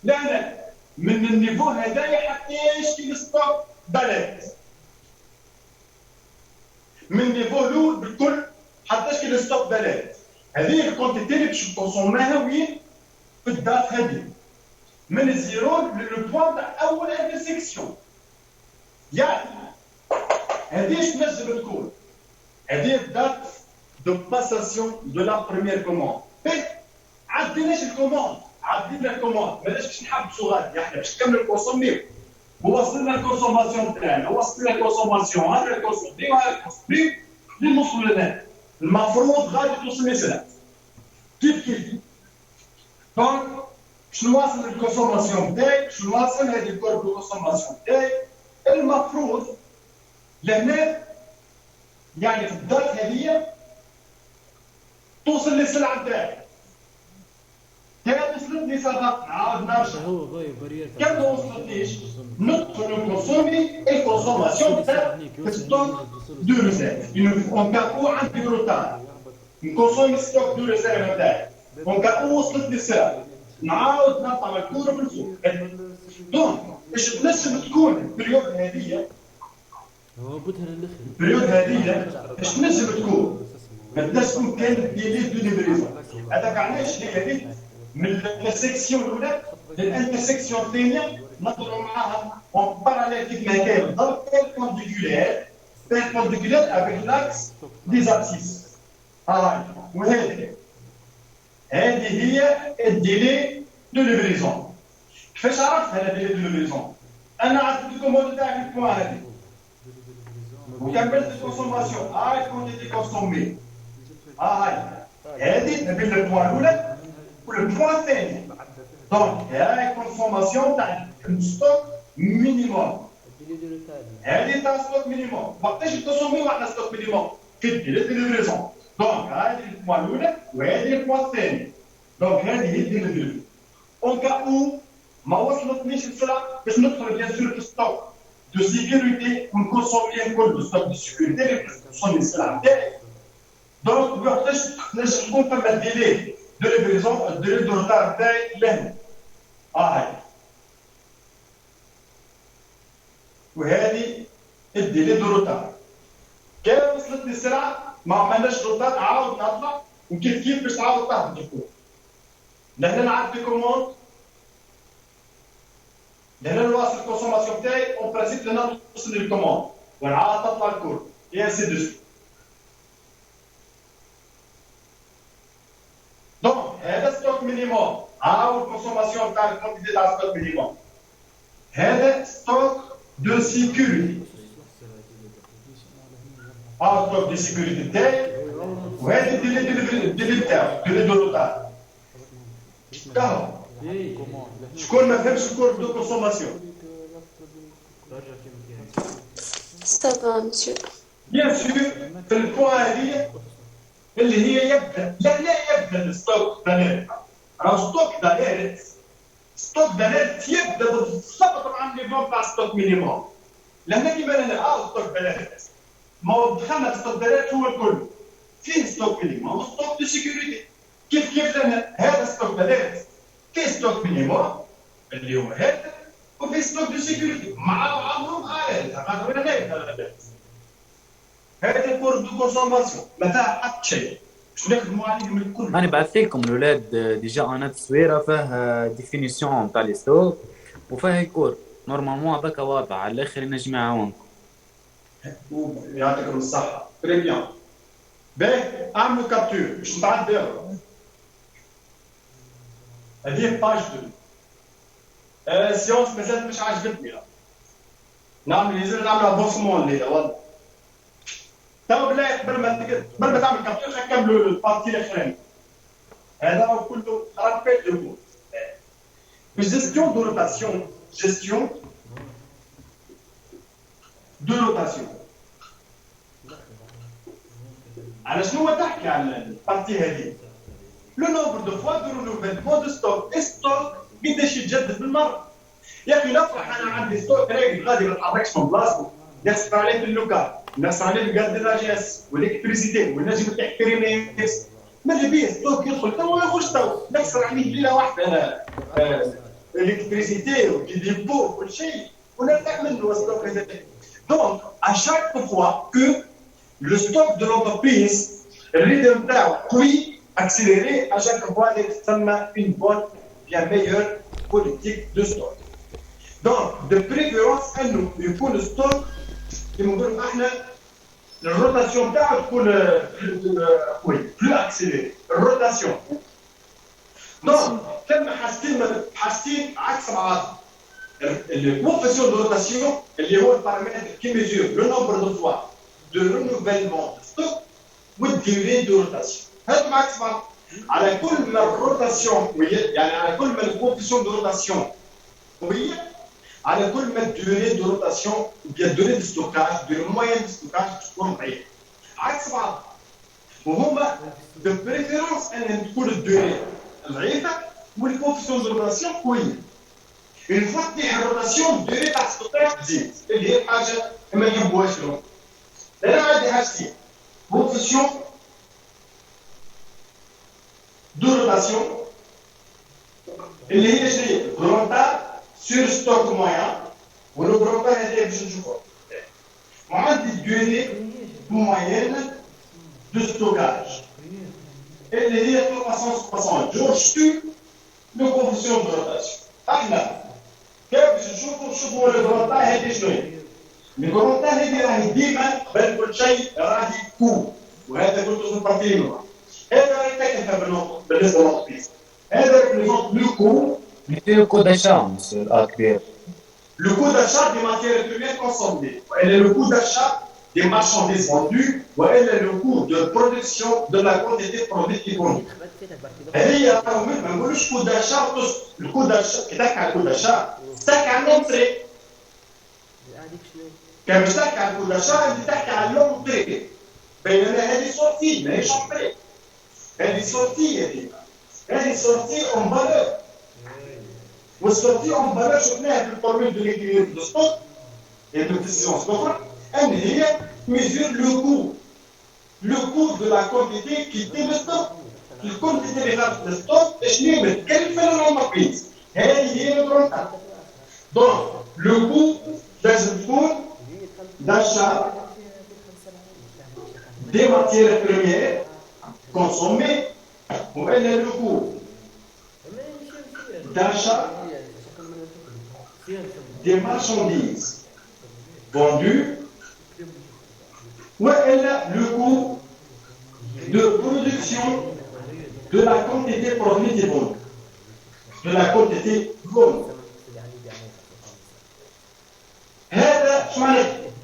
لأن من النيفو هذايا حتى يشكي الستوك بلد. من النيفو الاول بالكل حتى يشكي الستوك بلد. هذه الكونتيتي اللي باش نكونسوماها وين؟ في الدات هذه. من الزيرو للبوان تاع اول انترسكسيون. يعني هذه اش تنجم تكون؟ هذه الدات دو باساسيون دو لا بروميير كوموند. عديناش الكوموند، عدينا الكوموند، ماناش باش نحبسوا غادي، احنا باش نكملوا الكونسوميو. ووصلنا الكونسوماسيون تاعنا، وصلنا الكونسوماسيون، هذا الكونسوميو، هذا الكونسوميو، اللي نوصلوا لنا. المفروض غادي توصل لسنة. كيف؟ دونك باش نواصل الكونسوماسيون تاعي، باش نواصل هذه الكورب دو كونسوماسيون تاعي، المفروض لهنا يعني في الدات هذه توصل للسلعة نتاعي. كان وصلتني فقط نعاود نرجع. كان ما وصلتنيش ندخل نكونسومي الكونسوماسيون تاع ستوك دو ريزيرف. اون كاو عندي روتار نكونسومي ستوك دو ريزيرف نتاعي. اون كاو وصلتني السلعة نعاود نطلع الكورة من الفوق. دونك باش تنجم تكون البريود هذه البريود هذه باش تنجم تكون ما تنجم تكون كانت ديلي دو ليفريزون. هذاك علاش هي هذيك من الانترسكسيون الاولى للانترسكسيون الثانيه نضربوا معاها اون باراليل كيف ما كان بالضبط بيربونديكولير افيك لاكس دي ابسيس. وهذه هي الديلي دو ليفريزون. كيفاش عرفت هذا الديلي دو ليفريزون؟ انا عرفت الكوموند تاعي في البوان هذه وكملت الكونسوماسيون. كونتيتي كونسومي. هاي هذه ما بين البوان الاولى والبوان الثاني. دونك هاي كونسوماسيون تاع الستوك مينيموم. هذه تاع ستوك مينيموم. وقتاش نكونسومي واحنا ستوك مينيموم؟ في الديلي دو ليفريزون. دونك هذه البوان الاولى وهذه البوان الثاني. دونك هذه هي الديلي دو ليفريزون. اون كاو ما وصلتنيش السلعه باش ندخل بيان سور في ستوك دو سيكوريتي ونكونسومي الكل ستوك دو سيكوريتي اللي نكونسومي السلعه نتاعي. دونك وقتاش نجم تكون فما ديلي دو ليفريزون الديلي دو روتار نتاعي لهنا. هاي وهذه الديلي دو روتار. كان وصلتني السلعه ما عملناش روتار نعاود نطلع وكيف باش تعاود تهبط الكل. لهنا نعدي كوموند، لهنا نواصل الكونسوماسيون تاعي اون برانسيب لهنا توصل للكوموند ونعاود تطلع الكل اي انسي دو سويت. دونك هذا ستوك مينيموم. الكونسوماسيون تاع الكونتيتي تاع ستوك مينيموم. هذا ستوك دو سيكوريتي. اوت ستوك دي سيكوريتي تاعي وهذه الديلي تاعو ديلي دو روتار. كهو شكون ما فهمش الكور دو كونسوماسيون؟ سافا مسيو. بيان سور في البوان هذه اللي هي يبدا لا يبدا الستوك داليرت. راه ستوك داليرت يبدا بالضبط مع النيفو تاع ستوك مينيموم. لهنا كيما لنا ستوك داليرت ما هو دخلنا ستوك داليرت هو الكل فيه ستوك مينيموم وستوك دو سيكوريتي. كيف لنا هذا ستوك داليرت فيه ستوك مينيموم اللي هو هذا وفيه ستوك دو سيكوريتي مع بعضهم هذا هذا الكور دو كونسوماسيون ما فيها حتى شيء. باش نخدموا عليه من الكل. انا بعثت لكم الاولاد ديجا انا تصويره فيها ديفينيسيون تاع لي ستوك وفيها الكور نورمالمون هذاك واضح على الاخر ينجم يعاونكم. يعطيكم الصحه. تري بيان. باهي اعملوا كابتور باش نتعداو. هذه باج 2. السيونس مازالت مش عجبتني. لازم نعملها بوسمون الليله والله. تو بلا قبل ما تعمل كابتور نكملوا البارتي الاخراني. هذا هو كله رابيل دو كود. جيستيون دو روتاسيون على شنو تحكي على البارتي هذه؟ لو نومبر دو فوا دو رونوفيلمون دو ستوك. ستوك قداش يتجدد بالمره؟ يا اخي نفرح انا عندي ستوك راقد غادي ما نتحركش من بلاصتو. نخسر عليه في اللوكال، نخسر عليه في الغاز ديلاجيس والالكتريسيتي ونجم التحكيرينيس. ماذا بيه ستوك يدخل تو ولا يخرج تو؟ نخسر عليه ليله واحده انا الالكتريسيتي والديبو وكل شيء ونرتاح منه ستوك هذا. دونك اشاك فوا كو لو ستوك دو لونتربريز الريتم نتاعو قوي اكسيليري اشاك فوا تسمى اون بون بيان ميور بوليتيك دو ستوك. دونك دو بريفيرونس انه يكون ستوك كيما نقولوا احنا الروتاسيون تاعو تكون قوي بلو اكسيليري الروتاسيون. دونك كان حاجتين عكس بعض. الكوفيسيون دو روتاسيون اللي هو البارامتر كي ميزور لو نومبر دو فوا دو رونوفيلمون ستوك والديوري دو روتاسيون. هادو عكس بعض. على كل ما الروتاسيون قويه يعني على كل ما الكوفيسيون دو روتاسيون قويه على كل ما الدوري دو روتاسيون بيان الدوري دو ستوكاج دو موين دو ستوكاج تكون ضعيفه. عكس بعض. وهما دو بريفيرونس ان تكون الدوري ضعيفه والكوفيسيون دو روتاسيون قويه. اون فوا تطيح الروتاسيون الدوري تاع ستوكاج تزيد اللي هي حاجه ما يحبوهاش لهم. انا عندي حاجتين كوفيسيون دو روتاسيون اللي هي شنو غرونتا sur stock moyen ولو غروبا هذه باش نشوفوها. وعندي الدوري مويenne دو ستوكاج اللي هي 360 جور شتو لو كونفيسيون دو روتاسيون. احنا كيف باش نشوفوا الغروبا هذه شنو هي؟ الغروبا هذه راهي ديما قبل كل شيء راهي كو وهذا كنت نبارتي منه. هذا راهي تكلفه بالنسبه للتطبيق. هذا ريبريزونت لو كو. Le coût d'achat, monsieur Akbir. Le coût d'achat des matières premières consommées. Elle est le coût d'achat des marchandises vendues ou elle est le coût de production de la quantité produite qui produit. هي ما نقولوش coût d'achat. Le coût d'achat كي تحكي على الكود d'achat تحكي على لونتري. كان باش تحكي على الكود d'achat انت تحكي على لونتري. بينما هذه سورتي ماهيش اونتري. هذه سورتي هذه سورتي اون فالور. والسورتي اون فالور شفناها في الفورمول دو ليكيليبر دو ستوك et de décisions اخرى ان هي mesure le coût de la quantité qui était le stock. الكونتيتي اللي خارج الستوك شنو متكلفه للانتربريز هذه هي الكونتا. دونك لو كو لازم تكون داشا دي ماتير بريمير كونسومي والا لو كو d'achat des marchandises vendues ou le coût de production de la quantité produite et vendue. De la quantité vendue.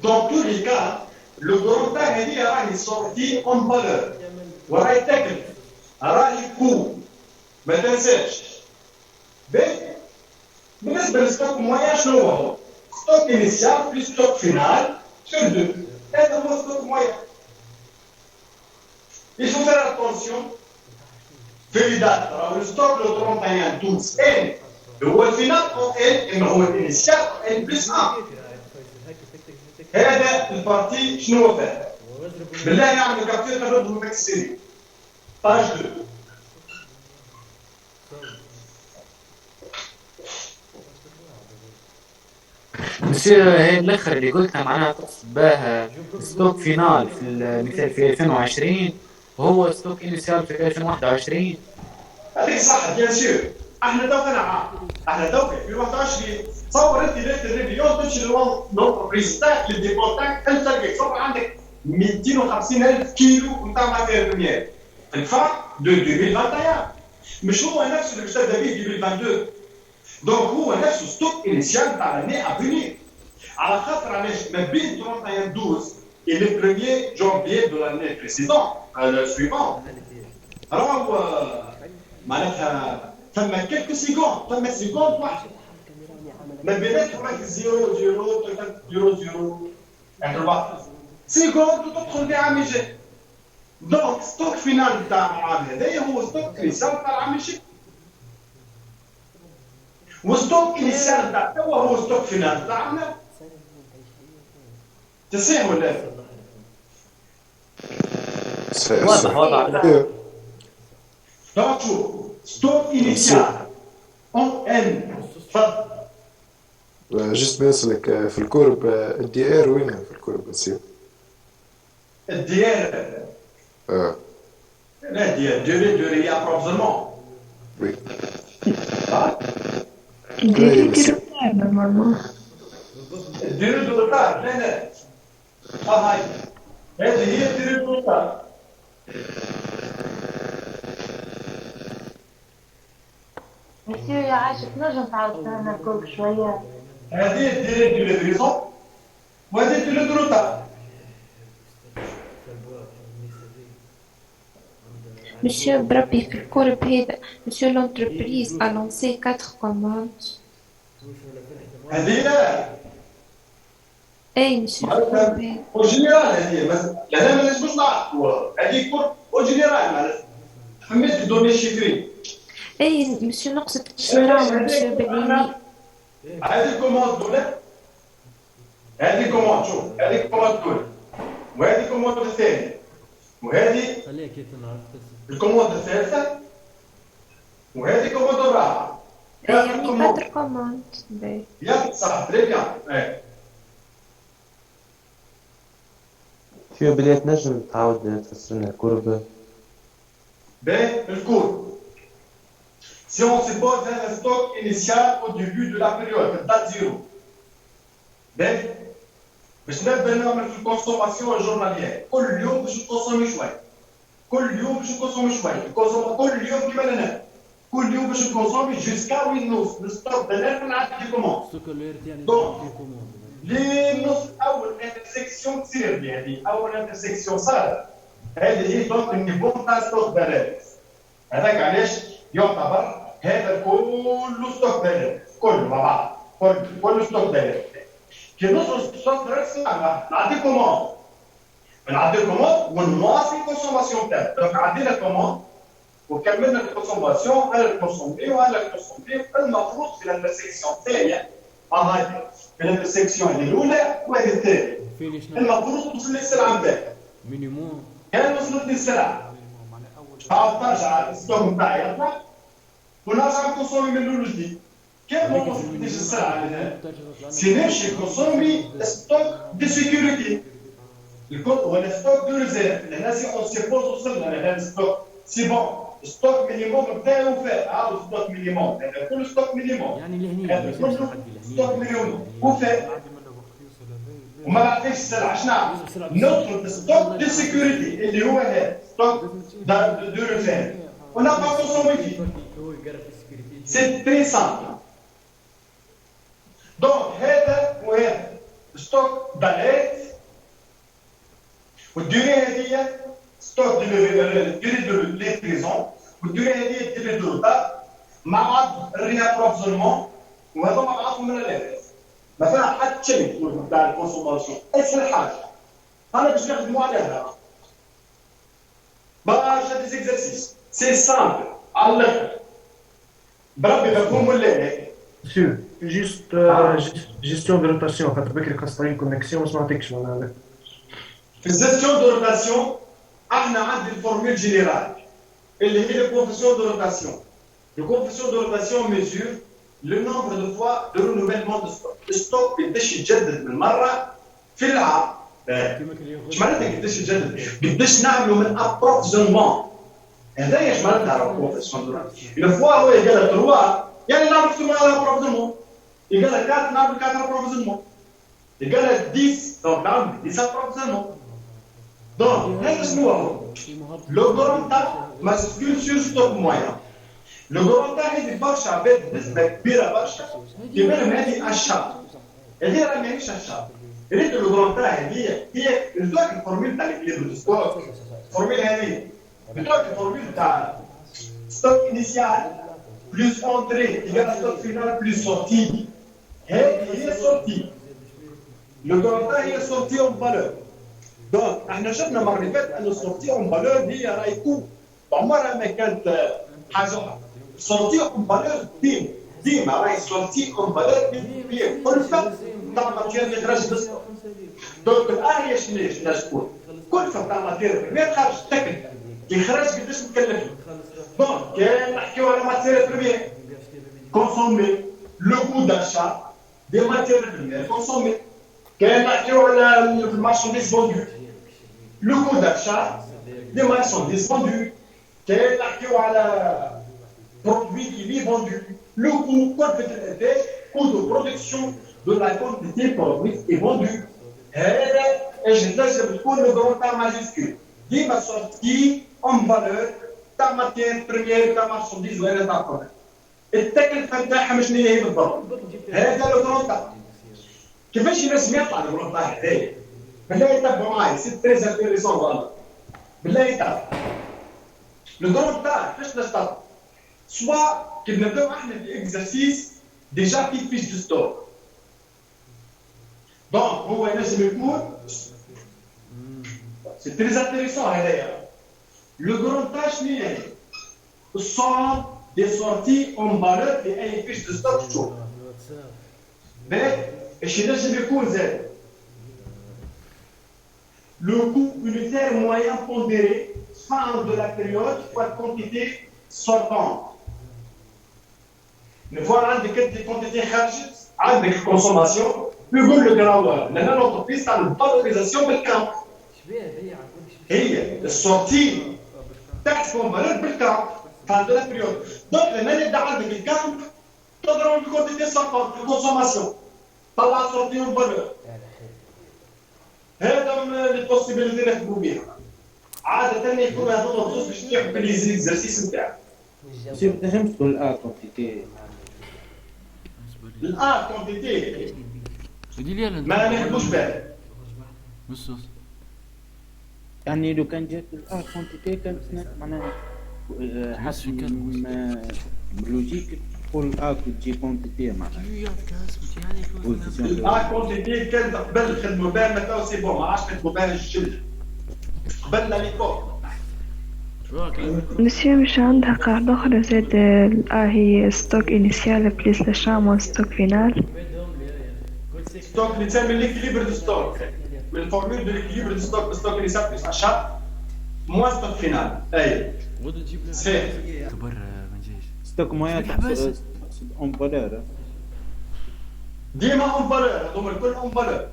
Dans tous les cas, لو دورتا هذه راهي سورتي اون فالور وراهي تكلف راهي كو ما تنساش. بالنسبه للستوك مويان شنو هو؟ ستوك انيسيال بلس ستوك فينال سور دو، هذا هو ستوك مويان. Il faut faire attention. فاليدات راهو الستوك لو 31 12 ان هو الفينال او ان انه هو الانيسيال ان بلس 1. هذا البارتي شنو هو فيه؟ بالله يعمل كابتن نردو في السيري باج 2. مسيو هي الاخر اللي قلتها معناها تقصد بها ستوك فينال في المثال في 2020 وهو ستوك انيسيال في 2021. هذيك صح بيان سور. احنا تونا عام احنا تونا في 21 تصور انت ليله الريفيون تمشي لونتربريز تاعك للديبور تاعك انت تلقى تصور عندك 250,000 كيلو نتاع ماتيريال بريمير في الفرق دو 2021 مش هو نفسه اللي باش تبدا به 2022. دونك هو نفسه ستوك انيسيال تاع لاني افونير على خاطر علاش ما بين 31 12 et le 1er janvier de l'année précédente suivante راهو معناتها ثم كلكو سيكوند ثم سيكوند واحد ما بينات راك 0 0 0 0 انتر سيكوند وتدخل في عام جاي. دونك ستوك فينال تاع العام هذايا هو ستوك انيسيال تاع العام الجاي وستوك انيسيال تاع توا هو ستوك فينال تاعنا. تصيح ولا لا؟ واضح واضح. دونك شوف ستوك انيسيال اون ان تفضل. جست بنسألك في الكورب الدي ار وين في الكورب بتصير؟ الدي ار لا ديري ابروفيسيونمون. وي ديري نورمالمون ديري دو روتار. لا هاي هذه هي ديري دو روتار. مسيو يا عاشق نجم تعاود لنا الكورب شويه؟ هذه ديري دو ليفريزون وهذه ديري دو روتار. Monsieur بربي في الكورب هذا Monsieur l'entreprise a lancé 4 commandes. هذه لا اي Monsieur الكورب هذا او جينيرال هذه مثلا لا ما نجموش نعرفوا هذه كور او جينيرال معناتها حملت دوني شيفري. اي Monsieur نقصد الشراء Monsieur باليمين. هذه كوموند الاولى هذه كوموند شوف هذه كوموند الاولى وهذه كوموند الثانيه وهذه الكوموند الثالثه وهذه كوموند الرابعه. يعني 4 commandes. يا صح تري بيان. شو بلي تنجم تعاود تفسر لنا الكورب؟ باهي الكورب si on suppose un stock initial au début de la période date 0 باهي باش نبدا نعمل في الكونسوماسيون الجورناليير كل يوم باش نكونسومي شويه كل يوم باش نكونسومي شويه كل يوم كيما انا كل يوم باش نكونسومي جوسكا وين نوصل الستوك دالير نعدي كوموند. دونك لي نص اول انترسيكسيون تصير لي هذه اول انترسيكسيون صارت هذه هي دونك النيفو تاع ستوك دالير. هذاك علاش يعتبر هذا كله ستوك دالير كله مع بعض كله ستوك دالير. كي نوصل ستوك دالير نعدي كوموند نعدي كوموند ونواصل الكونسوماسيون تاعنا. دونك عدينا كوموند وكملنا الكونسوماسيون انا الكونسومي وانا الكونسومي المفروض في الانترسيكسيون الثانيه هاي في الانترسيكسيون الاولى وهذه الثانيه المفروض توصل للسلعه نتاعك مينيموم كان وصلت للسلعه عاود ترجع الستوك نتاعي يطلع ونرجع نكونسومي من الاول وجديد. كيف ما وصلتليش السلعه لهنا سي نمشي نكونسومي ستوك دي سيكوريتي ولا ستوك دو ريزيرف. لهنا سي اون سيبوز وصلنا لهذا الستوك سي بون ستوك مينيموم نتاعي وفاء عاود ستوك مينيموم هذا كل ستوك مينيموم يعني لهنا كله ستوك مينيموم وفاء وما نعطيش السلعه شنو نعمل؟ ندخل ستوك دو سيكوريتي اللي هو هذا ستوك دو ريزيرف ونبقى كونسومي فيه. سي تري سامبل. دونك هذا وهذا ستوك داليت والديوري هذه ستوك ديوري دو ليفريزون والديوري هذه ديوري دو روتار مع الريابروفيزيونمون وهذوما معاهم من الافريز ما فيها حتى شيء تاع الكونسوماسيون اسهل حاجه انا باش نخدموا عليها برشا دي زيكزارسيس سي سامبل على الاخر بربي بكون ولا هيك Monsieur, juste gestion de rotation, خاطر بكري خاصة كونكسيون ما سمعتكش معناها. في الجيستيون دو روتاسيون احنا عندي الفورمول جينيرال اللي هي الكونفيسيون دو روتاسيون. الكونفيسيون دو روتاسيون ميزور لو نومبر دو فوا دو رونوفيلمون دو ستوك. الستوك قداش يتجدد من مرة في العام. اش معناتها قداش يتجدد؟ قداش نعملوا من ابروفيزيونمون. هذايا اش معناتها الكونفيسيون دو روتاسيون. لو فوا هو يقال 3 يعني نعمل 3 ابروفيزيونمون. يقال 4 نعمل 4 ابروفيزيونمون. يقال 10 دونك نعمل 10 ابروفيزيونمون. Donc, le grand tas masculin sur stock moyen. Le grand tas est des barches avec des bira barches qui même هذه achat. هذه راه ماهيش achat. ريت le grand tas هي الدوك الفورمول تاع الكليب دو ستوك. الفورمول هذه الدوك الفورمول تاع ستوك انيسيال بلس انتري يقال ستوك فينال بلس سورتي. هذه هي سورتي. Le grand tas هي سورتي اون فالور. دونك احنا شفنا المره اللي فاتت ان السورتي اون فالور هي راه يكون عمرها ما كانت حاجه اخرى. السورتي اون فالور ديما راهي السورتي اون فالور هي كلفه تاع الماتير اللي خرج بالسوق. دونك الان هي شنو تكون؟ كلفه تاع الماتير بريمير خارج تكل كي خرج قداش مكلف. دونك كان نحكيو على ماتير بريمير كونسومي لو كو داشا دي ماتير بريمير كونسومي. كان نحكيو على المارشانديز فوندو لو كو داشا دي مارشانديز فوندو. كان نحكيو على برودوي كي لي فوندو لو كو كلفة الانتاج كو دو برودكسيون دو لا كونتيتي برودوي اي فوندو. هذا اش تنجم تكون لو كرون تاع ماجيسكول ديما سورتي اون فالور تاع ماتير بريمير تاع مارشانديز ولا تاع برودكت. التكلفة تاعها شنو هي بالضبط؟ هذا لو كرون تاع كيفاش لازم يطلع الغرفه هذايا؟ بالله يتبعوا معايا سي تريز انتيريسون والله. بالله يتبعوا. لو كرون تاع كيفاش نشتغل؟ سوا كي نبداو احنا في اكزرسيس ديجا في فيش دو ستوك. دونك هو ينجم يكون سي تريز انتيريسون هذايا. لو كرون تاع شنو هي؟ الصوم دي سورتي اون فالور في اي فيش دو ستوك تشوف. باهي اش ينجم يكون زاد؟ Le coût unitaire moyen pondéré fin de la période fois quantité sortante. نفوا عندك انت كونتيتي خرجت عندك الكونسوماسيون يقول لك راهو لان لونتربريز تاع الفالوريزاسيون بالكامب. هي السورتي تحت فالور بالكامب fin de la période. Donc لما نبدا عندك الكامب تضرب الكونتيتي sortante الكونسوماسيون. طلع سورتي اون فالور. هذا من البوسيبيليتي اللي نخدموا بها. عادة يكون هذا الخصوص باش تحب لي زيكزارسيس نتاعك. سي ما تنجمش تقول الان كونتيتي. الان كونتيتي ما نخدموش بها. يعني لو كان جات الان كونتيتي كانت معناها حسب لوجيك تقول الان تجي كونتيتي معناها. الان كونتيتي كانت قبل خدموا بها ما تو سي بون ما عادش نخدموا بها الجلد. قبل ليكور. مسيو مش عندها قاعدة أخرى زاد هي ستوك إنيسيال بليس لاشامون ستوك فينال. ستوك اللي تسمى ليكيليبر دو ستوك من الفورمول دو ليكيليبر دو ستوك ستوك إنيسيال بليس أشات موان ستوك فينال. أي سي ستوك موان اون فالور ديما اون فالور هذوما الكل اون فالور.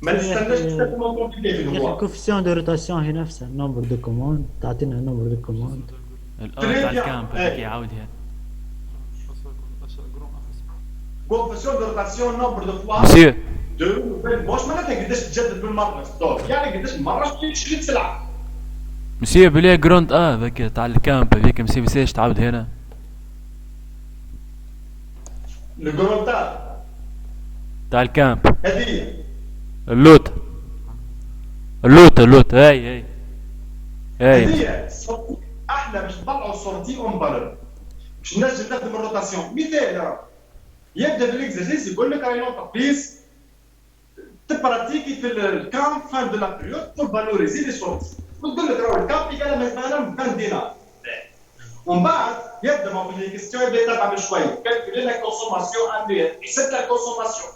ما تستناش تستخدمهم كومبليكي في الهواء. الكوفيسيون دو روتاسيون هي نفسها النمبر دو كوموند تعطينا النمبر دو كوموند. تاع الكامب هذاك يعاودها. كوفيسيون دو روتاسيون نمبر دو فوا. مسيو واش معناتها قداش تجدد بالمره ستوك؟ يعني قداش مرة تشري سلعة. مسيو بلي جروند ذاك تاع الكامب هذيك مسيو ميساج تعاود هنا. الجروند تاع الكامب هذه اللوت اللوت هاي هذه احنا باش نطلعوا السورتي اون فالور باش نجم نخدم الروتاسيون. مثال يبدا بالاكزرسيس يقول لك راهي لونتربريز تبراتيكي في الكام فان دو لا بيريود بور فالوريزي لي سورتي، وتقول لك راهو الكام يقال مثلا 20 دينار. ومن بعد يبدا في لي كيستيون يبدا يتبع بشويه كالكولي لا كونسوماسيون انويل، يحسب لا كونسوماسيون.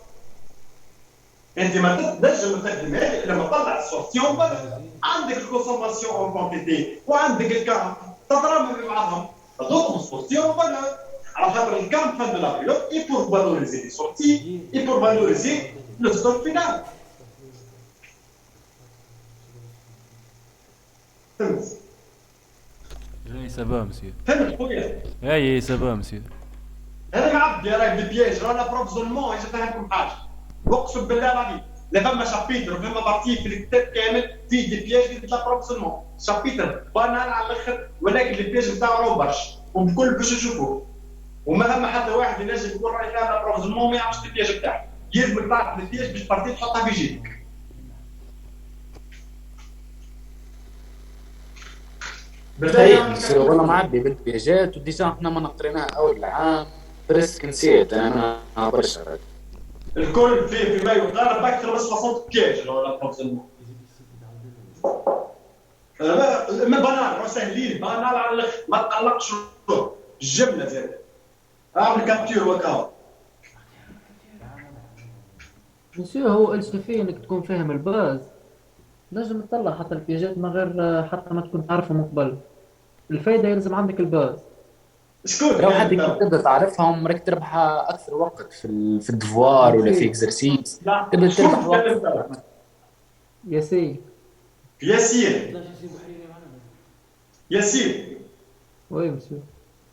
انت ما تنجم تخدم هذه لما تطلع السورتي اون فالور، عندك الكونسوماسيون اون كونتيتي وعندك الكام تضربهم بعضهم تضربهم السورتي اون فالور. على خاطر الكام فان دو لا بيريود اي بور فالوريزي لي سورتي اي بور فالوريزي لو ستوك فينال. فهمت؟ اي سافا مسيو. فهمت خويا؟ اي سافا مسيو. هذا معبي راهي بالبياج، رانا بروفيزونمون اجا فهمكم حاجه. اقسم بالله العظيم لا فما شابيتر وفما بارتي في الكتاب كامل فيه دي بياج اللي تطلع بروفيزونمون، شابيتر بانال على الاخر ولكن البياج نتاعو راهو برشا وبكل باش نشوفوه. وما ثم حتى واحد ينجم يقول راهي فاهم بروفيزونمون ما يعرفش البياج بتاعك، يلزمك تعرف البياج باش بارتي تحطها في جيبك. والله معبي بالبياجات وديجا احنا ما نقريناها اول عام برسك نسيت انا برشا. الكل في ما يقارب اكثر من 60 بياج ولا بروفيزونمون. ما بانال راه ساهلين بانال على الاخر ما تقلقش الجمله زاد. اعمل كابتور وكاو. مسيو هو السفي انك تكون فاهم الباز، نجم تطلع حتى البياجات من غير حتى ما تكون تعرفهم من قبل. الفايدة يلزم عندك الباز. شكون؟ لو حد تبدا تعرفهم راك تربح اكثر وقت في الدفوار ولا في اكزرسيس، تبدا تربح وقت. ياسين وي مسيو.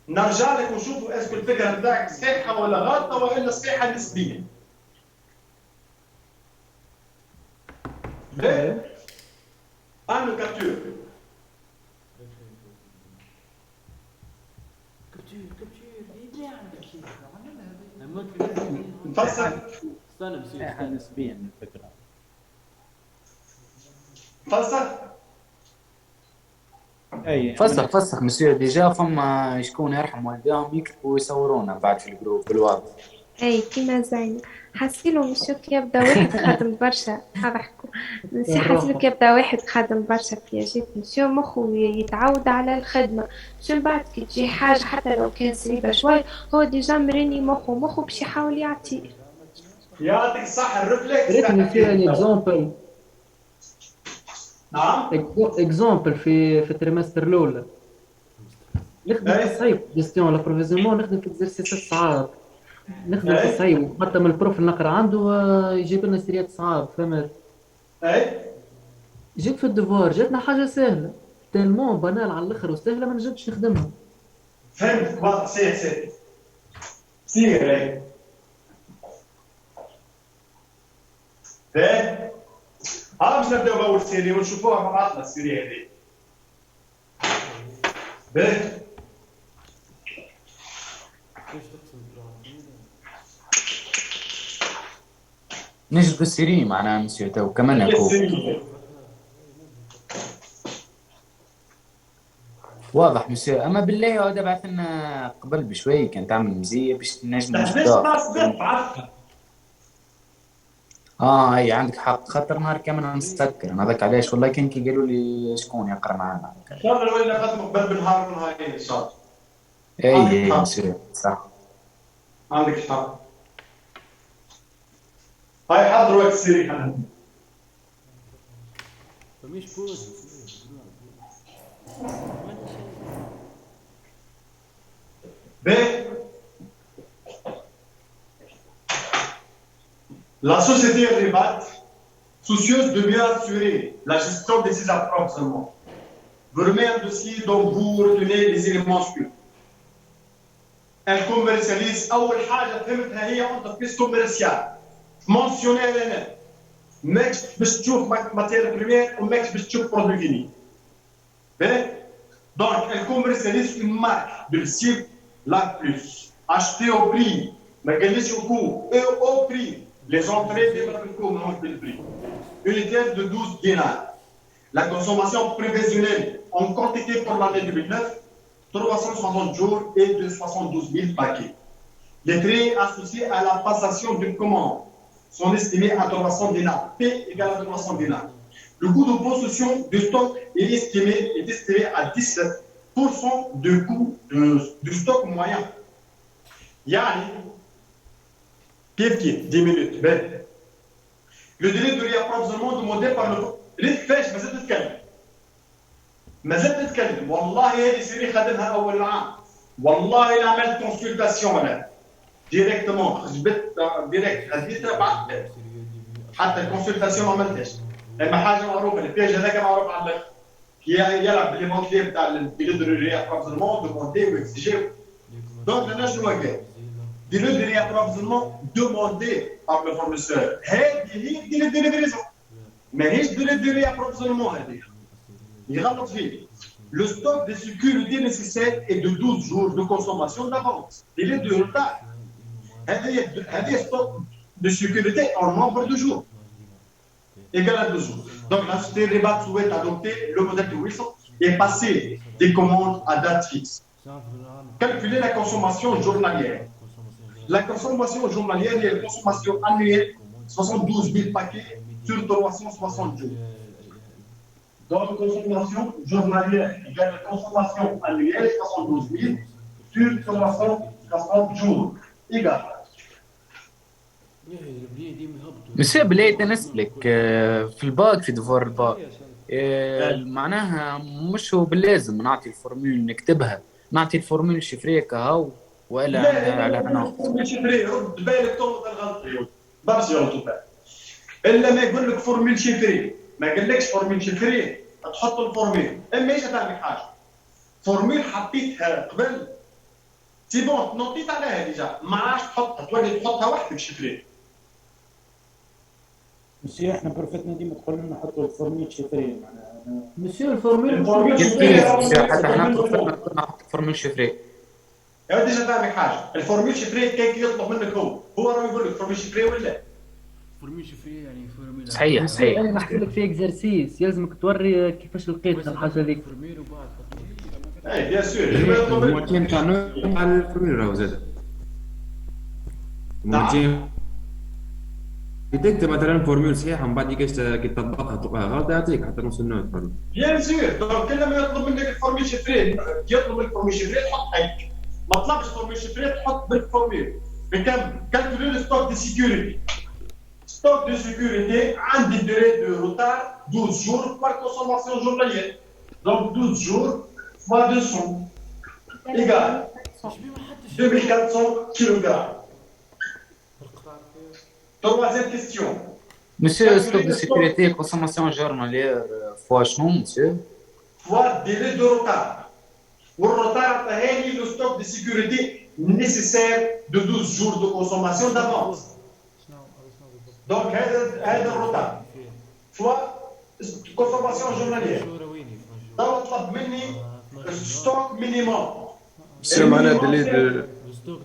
نرجع لك ونشوفوا اسكو الفكره نتاعك صحيحه ولا غلطه والا صحيحه نسبيا. اعمل كابتور. نفسر. استنى مسيو نسبيا الفكره. فسخ مسيو ديجا فما شكون يرحم والديهم يكتبوا ويصورونا بعد في الجروب بالواقع. اي كيما زين حسيلو مسيو كي يبدا واحد خادم برشا هذا حكو مسيو حسيلو كي يبدا واحد خادم برشا بياجات مسيو مخو يتعود على الخدمه، شو بعد كي تجي حاجه حتى لو كان صعيبه شوي هو ديجا مريني مخو باش يحاول يعطيه. يعطيك الصحه الريفلكس. ريتني في ان اكزامبل. نعم اكزامبل في التريمستر الاولى نخدم في الصعيب جيستيون لا بروفيزيونمون، نخدم في اكزرسيس صعاب، نخدم في الصعيب حتى من البروف نقرا عنده يجيب لنا سيريات صعاب. فهمت؟ جيت في الدفوار جاتنا حاجه سهله تالمون بانال على الاخر وسهله ما نجمش نخدمها. فهمت واضح. سير باش نبداو باول سيري ونشوفوها مع بعضنا السيري هذه. نجد السيري معناها مسيو تو كمان يكون واضح مسيو. اما بالله هذا بعث لنا قبل بشوي كان تعمل مزيه باش نجم اي عندك حق خاطر نهار كامل نستذكر انا هذاك علاش والله كان كي قالوا لي شكون يقرا معنا ان شاء الله ولا نخدموا قبل بالنهار ونهارين ان شاء الله. اي مسيو صح عندك حق. هاي حضروا وقت السيري حنا فماش بوز. La société Ribat, soucieuse de bien assurer la gestion de ses approvisionnements, vous remet un dossier dont vous retenez les éléments suivants. Elle commercialise أول حاجة فهمتها هي entreprise commerciale. Mentionner لنا ماكش باش تشوف ماتيريال بريمير وماكش باش تشوف برودوي فيني. Donc elle commercialise une marque de style La Plus, achetée au prix, ما قاليش au coût et au prix. Les entrées démarrent le coût, non le prix. Unitaire de 12 dinars. La consommation prévisionnelle en quantité pour l'année 2009, 360 jours et 272 000 paquets. Les frais associés à la passation d'une commande sont estimés à 300 dinars, P égale à 300 dinars. Le coût de possession du stock est estimé à 17% du coût du stock moyen. Yani, كيف 10 minutes. Le délai de réapprovisionnement demandé par le فاش ما زلت تتكلم والله هذه سيري خدمها اول العام والله انا عملت كونسلتاسيون انا ديريكتومون جبت ديريكت خديتها بعد حتى الكونسلتاسيون ما عملتهاش لما حاجه معروفه البيج هذاك معروف على الاخر يلعب بلي مونتلي نتاع الديلي دو ريابروفيزمون دوموندي ويكسيجي دونك انا شنو قال ديلي دو ريابروفيزمون دوموندي بار لو فورنيسور هذه هي ديلي دو ليفريزون ماهيش ديلي دو ريابروفيزمون هذه يغلط فيه. Le stock de sécurité nécessaire est de 12 jours de consommation d'avance. Il est de retard. Il y a stock de sécurité en nombre de jours. Égal à 2 jours. Donc la société Rebat souhaite adopter le modèle de Wilson et passer des commandes à date fixe. Calculer la consommation journalière. La consommation journalière est la consommation annuelle, 72 000 paquets sur 360 jours. Donc, consommation journalière égale la consommation annuelle 72 000 sur 360 jours égale. مسيو بلاي نسألك في الباك في دفور الباك معناها مش هو باللازم نعطي الفورمول نكتبها نعطي الفورمول شفرية كهو ولا على الفورمول شفرية رد بالك تغلط الغلط برشا يغلطوا فيها إلا ما يقول لك فورمول شفرية ما قالكش فورمول شفرية تحط الفورمول اما ايش تعمل حاجه فورمول حطيتها قبل سي بون نوطيت عليها ديجا ما عادش تحطها تولي تحطها وحدك شفريه مسيو احنا بروفيتنا ديما تقول لنا نحطوا الفورمول شفريه معناها مسيو الفورمول حتى احنا بروفيتنا نحط الفورمول شفريه يا ديجا تعمل حاجه الفورمول شفريه كان يطلب منك هو راه يقول لك فورمول شفريه ولا فورمول شفريه يعني فورمول صحيح انا نحكي لك في اكزرسيس يلزمك توري كيفاش لقيت الحاجه هذيك فورمول وبعد اي بيان سور الموتين تاع على الفورمول راهو زاد الموتين تكتب مثلا فورمول صحيحه من بعد كي تطبقها تلقاها غلط يعطيك حتى نص النوت برضه بيان سور دونك كل ما يطلب منك الفورمول شفريه يطلب الفورمول شفريه تحط هيك ما طلبش فورمول شفريه تحط بالفورمول بكم كالكولي لو ستوك دي سيكوريتي stock de sécurité a une durée de retard 12 jours par consommation journalière. Donc 12 jours fois 200 égale 2400 kg. Troisième question. Monsieur, stock de sécurité, consommation journalière, fois شنو monsieur? Fois délai de retard. Le retard est le stock de sécurité nécessaire de 12 jours de consommation d'avance. Donc, هذا الروتار fois consommation journalière. طلب مني ستوك مينيموم. سي معناها ديلي دو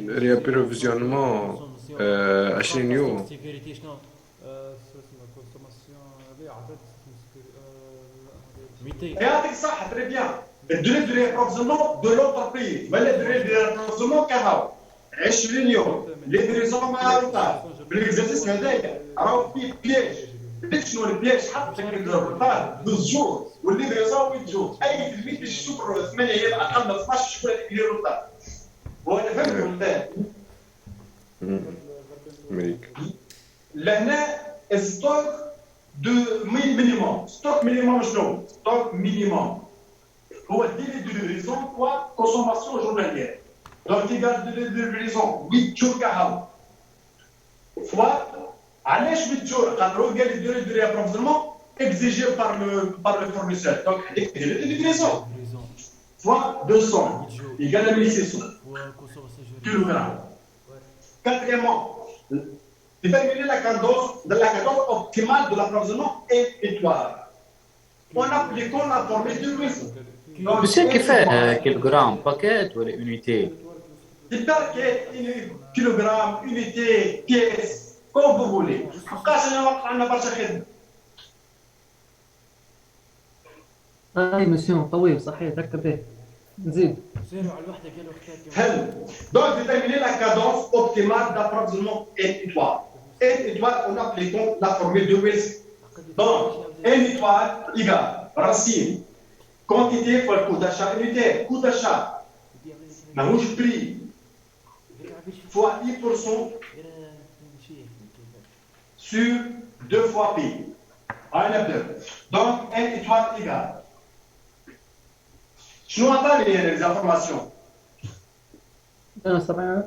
ريابروفيزيونمون 20 يوم. يعطيك صح تري بيان. الديلي دو ريابروفيزيونمون دو لونتربريز ولا الديلي دو ريابروفيزيونمون كهو 20 يوم ليفريزون مع روتار. بالاكزرسيس هذايا راهو فيه بياج عرفت شنو البياج حط لك الروتار 12 جور والليفريزون 8 جور اي تلميذ باش يشوف 8 ايام اقل من 12 شهور هذيك اللي روتار وانا فهمت ولا ميك لهنا ستوك دو مينيموم ستوك مينيموم شنو ستوك مينيموم هو الديلي دو ليفريزون فوا كونسوماسيون جورناليير دونك يقال ديلي دو ليفريزون 8 جور كهو fois علاش 8 شهور قالوا قال لي ديري دو ريابروفيزيونمون اكزيجي بار لو فورنيسور دونك هذيك ديري دو ليفريزون fois 200 égale à 1600 kg. Quatrièmement, déterminer la cadence optimale de l'approvisionnement étoile. En appliquant la formule de Wilson. monsieur كيفاه كيلوغرام باكيت ولا unité? Des paquets, kilogrammes, unités, pièces, comme vous voulez. بقاش انا وقت عندنا برشا خدمه. اي مسيو طويل صحيح هكا باهي نزيد. حلو. Donc déterminer la cadence optimale d'approvisionnement n étoile. N étoile, on applique la formule de Wilson. Donc n étoile égale racine quantité fois le coût d'achat unitaire. Coût d'achat ماهوش prix fois 10% sur 2 fois P. Allez, نبدأ. Donc n étoile égale. شنو عطاني les informations؟ انا سامع.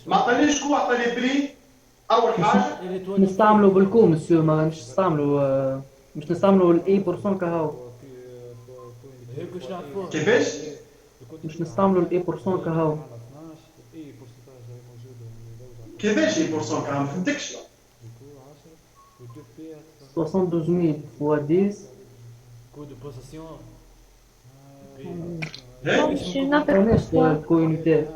ما عطانيش كو، عطاني بري اول حاجه. نستعملوا بالكو مسيو، ما مش نستعملوا مش نستعملوا الاي بورسون كهو. كيفاش؟ مش نستعملوا الاي بورسون كهو. كيفاش اي بورسون كهو؟ ما فهمتكش. 72000 fois 10. Coût de possession. الكو يونيتير.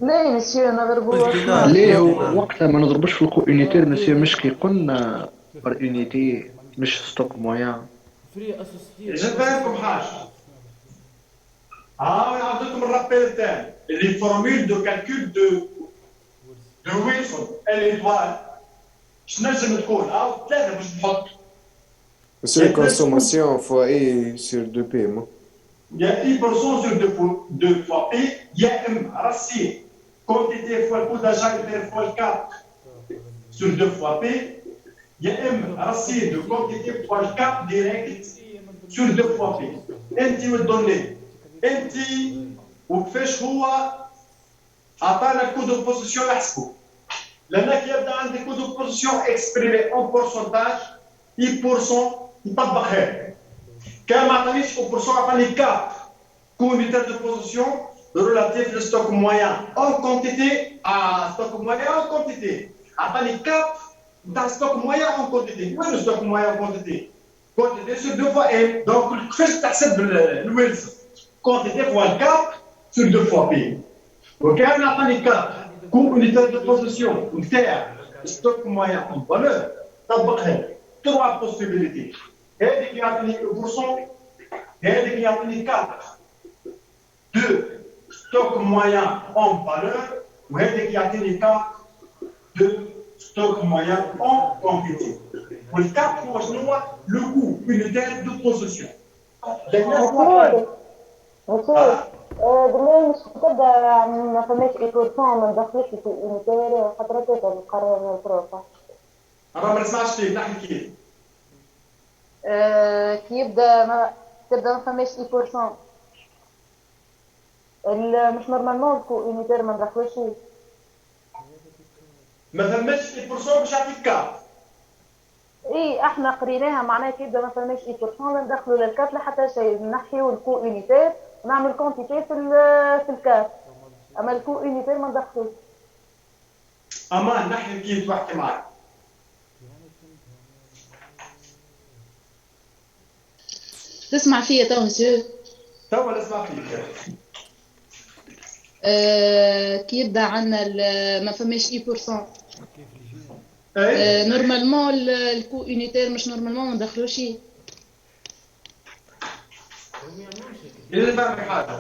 لا مسيو نضربوا ليه هو وقتها ما نضربوش في الكو يونيتير مسيو، مش كي قلنا بر يونيتي مش ستوك مويان. جا نفهمكم حاجه. نعطيكم الرابيل الثاني اللي فورمول دو كالكول دو ويلسون الإيطوال. شنو نجم تكون؟ ثلاثه باش نحط. C'est consommation fois E sur 2P, moi. Il y a 10% sur 2 fois P. Il y a M racine quantité fois le coût d'achat unitaire fois le cap sur 2 fois P. Il y a M racine de quantité fois le cap direct sur 2 fois P. انت وتدوني انت وكيفاش هو عطانا الكود دو بوزيسيون نحسبو. لانك يبدا عندي كود دو بوزيسيون اكسبريمي اون بورسونتاج 10% يطبق هذا. كان ما عطانيش او بورسون، عطاني كاب كونيتير دو بوزيسيون ريلاتيف لو ستوك مويان اون كونتيتي ستوك مويان اون كونتيتي. عطاني كاب نتاع ستوك مويان اون كونتيتي. وين ستوك مويان اون كونتيتي؟ كونتيتي سور 2 فوا ام. دونك كيفاش تحسب الويلز؟ كونتيتي فوا الكاب سور 2 فوا بي. وكان عطاني كاب كونيتير دو بوزيسيون نتاع ستوك مويان اون فالور طبق هذا. 3 بوسيبيليتي. هذيك يعطيني بورسون، هذيك يعطيني كاب دو ستوك مويان اون فالور، وهذيك يعطيني كاب دو ستوك مويان اون كونتيتي. والكاب هو شنو هو؟ لو كو يونيتير دو بوزيسيون. بالله مش تبدا ما فماش اي بورسون ما ندخلش في الانتير خاطر هكا القرار البروفا. انا ما نسمعش فيك، نحكي كيف؟ كي يبدا تبدا ما فماش اي بورسون مش نورمالمون الكو يونيتير ما ندخلوش. ما فماش اي بورسون باش يعطيك كاب. اي احنا قريناها معناها كي يبدا ما فماش اي بورسون لا ندخلوا للكاب لا حتى شيء، نحيو الكو يونيتير نعمل كونتيتي في الكاب، اما الكو يونيتير ما ندخلوش. اما نحكي كيف تحكي معك. تسمع فيا تو مسيو؟ توا نسمع فيك. كي يبدا عندنا ما فماش اي بورسون اي نورمالمون الكو يونيتير مش نورمالمون ما ندخلوش. إذا فهمك حاجة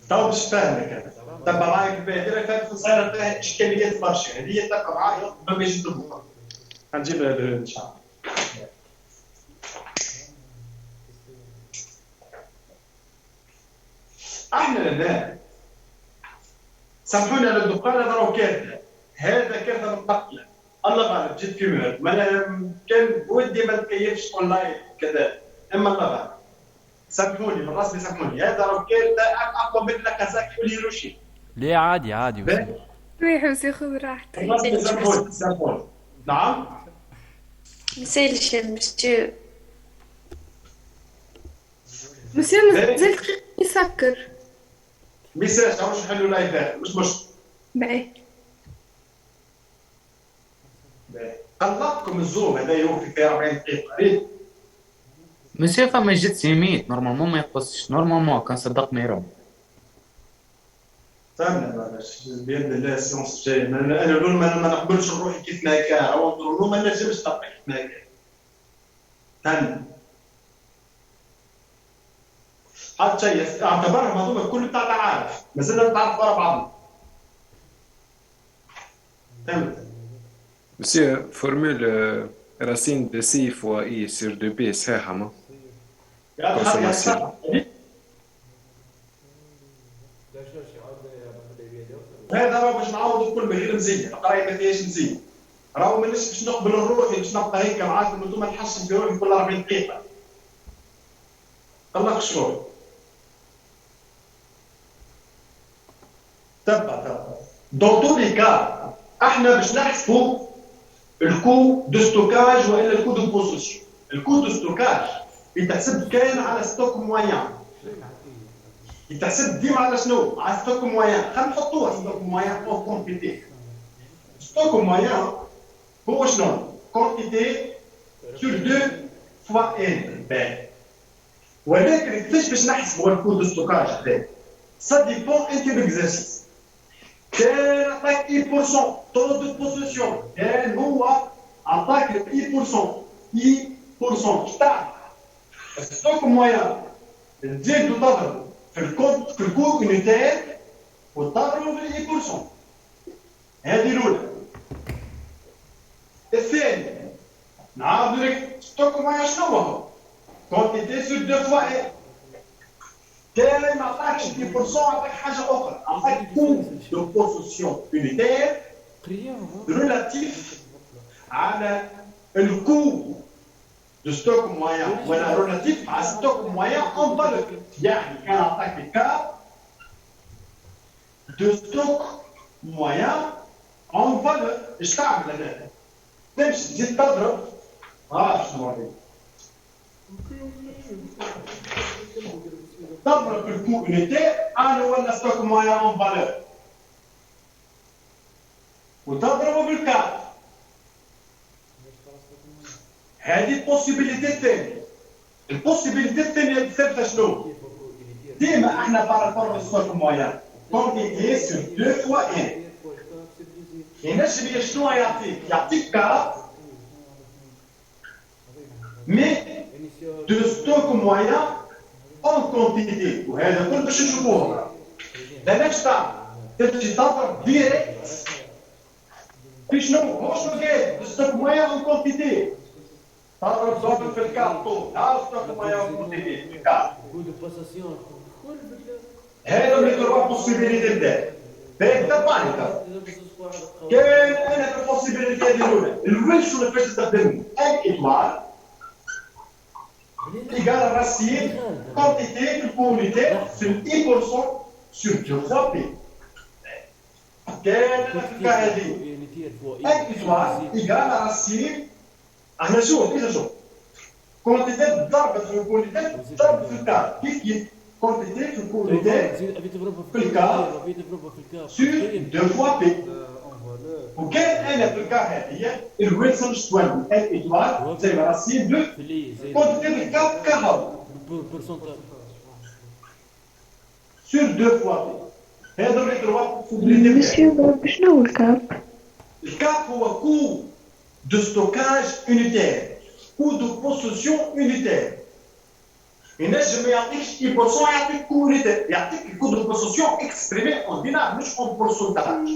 تو باش فاهمك أنا. تبع معايا في البادرة فهمت صايرة فيها إشكاليات برشا، هذه تبقى معايا ما باش تطبقها. هنجيبها إن شاء الله. احنا لله سامحوني على الدخان، هذا راهو كارثة. هذا كارثة متنقلة. الله غالب جيت في مهر. ما كان بودي ما نتكيفش اونلاين كذا، اما الله غالب. سامحوني من راسي سامحوني، هذا راهو كارثة اقوى من ناكازاكي والهيروشيما. ليه عادي ويحوس ياخذ راحته. سامحوني. نعم؟ مسالش مسيو. مسيو مازال يسكر. ميساج عاوش نحلوا لايفات مش مشكل. باهي. قلقتكم الزوم هذا يوفي في 40 دقيقة. مسيو فما جيت سيميت نورمالمون ما يقصش، نورمالمون كان صدق ما يرم. فهمنا باش بيد الله السيونس جاي انا نقول ما نقبلش نروح كيف ما كان او نقول ما نجمش نبقى كيف ما كان فهمنا حتى شيء اعتبرهم هذوما الكل بتاع تعارف مازلنا نتعرف برا بعضنا فهمت مسيو فورمول راسين دو سي فوا اي سير دو بي صحيحة ما؟ هذا راه باش نعوض الكل بغير مزيه، القرايه ما فيهاش مزيه. راهو مانيش باش نقبل روحي باش نبقى هيك معاكم انتم نحشم في روحي كل 40 دقيقه. طلق الشغل. تبع. دون تو لي كا احنا باش نحسبوا الكو دو ستوكاج والا الكو دو بوزيسيون. الكو دو ستوكاج يتحسب كان على ستوك موان. يتحسب ديما على شنو؟ على ستوك موان، خلينا نحطوها ستوك موان او كونتيتي. ستوك موان هو شنو؟ كونتيتي سور 2 فوا ان باهي. ولكن كيفاش باش نحسبوا الكود دو ستوكاج هذا؟ سا ديبون انت ليكزارسيس. كان عطاك 1% طو دو بوزيسيون، كان هو عطاك 1% تاع ستوك موان تزيد وتضرب في الكود يونيتير وتضربوا في 1%. هذه الأولى. الثانية نعرض لك ستوك موان شنو هو؟ كونتيتي سور 2 فوا ان. كان ما عطاكش 10% عطاك حاجة أخرى، عطاك كود دو بوزيسيون يونيتير ريلاتيف على الكود دو ستوك موان ولا ريلاتيف على ستوك موان اون فالور. يعني كان عطاك كا دو ستوك موان اون فالور. اش تعمل هنا؟ تمشي تزيد تضرب شنو نوريك؟ تضرب الكو يونيتير انا ولا ستوك موان اون فالور وتضربه بالكا. هذه البوسيبيليتي الثانية. البوسيبيليتي الثانية الثالثة شنو؟ ديما احنا بارابور ستوك موان كونتيتي سور 2 فوا ان. ينجم شنو يعطيك؟ يعطيك كا مي دو ستوك موان اون كونتيتي. وهذا كل باش نشوفوه. لانك تعمل تمشي تضرب ديريكت في شنو؟ هو شنو قال؟ دو ستوك موان اون كونتيتي. تضرب ضرب في الكارطون، ها ستوك موان اون كونتيتي في الكارت. هذا اللي تروح بوسيبيليتي تاعك. باهي تبعني كان انا في البوسيبيليتي الاولى الول شنو كيفاش تستخدم ان ايطوال ايكال راسين كونتيتي كونتيتي سور 1% سور 2 فوا بي. كان انا في الكا هذه ان ايطوال ايكال راسين. احنا شوف كونتيتي ضربت في الكونتيتي ضربت في الكا كيف quantité في الكونتيتي في الكا سور 2 فوا بي. وكان انا في الكا هذه الويلسون شتوالي ان ايطوال زي ما راسين دو كونتيتي الكا كهرباء سور 2 فوا بي. هذا اللي تروح مسيو شنو هو الكاب؟ الكاب هو كو دو ستوكاج يونيتير، كو دو بوزيسيون يونيتير. ينجم ما يعطيكش 10% يعطيك كو يونيتير، يعطيك الكو دو بوزيسيون اكسبريمي اون دينار مش اون بورسونتاج.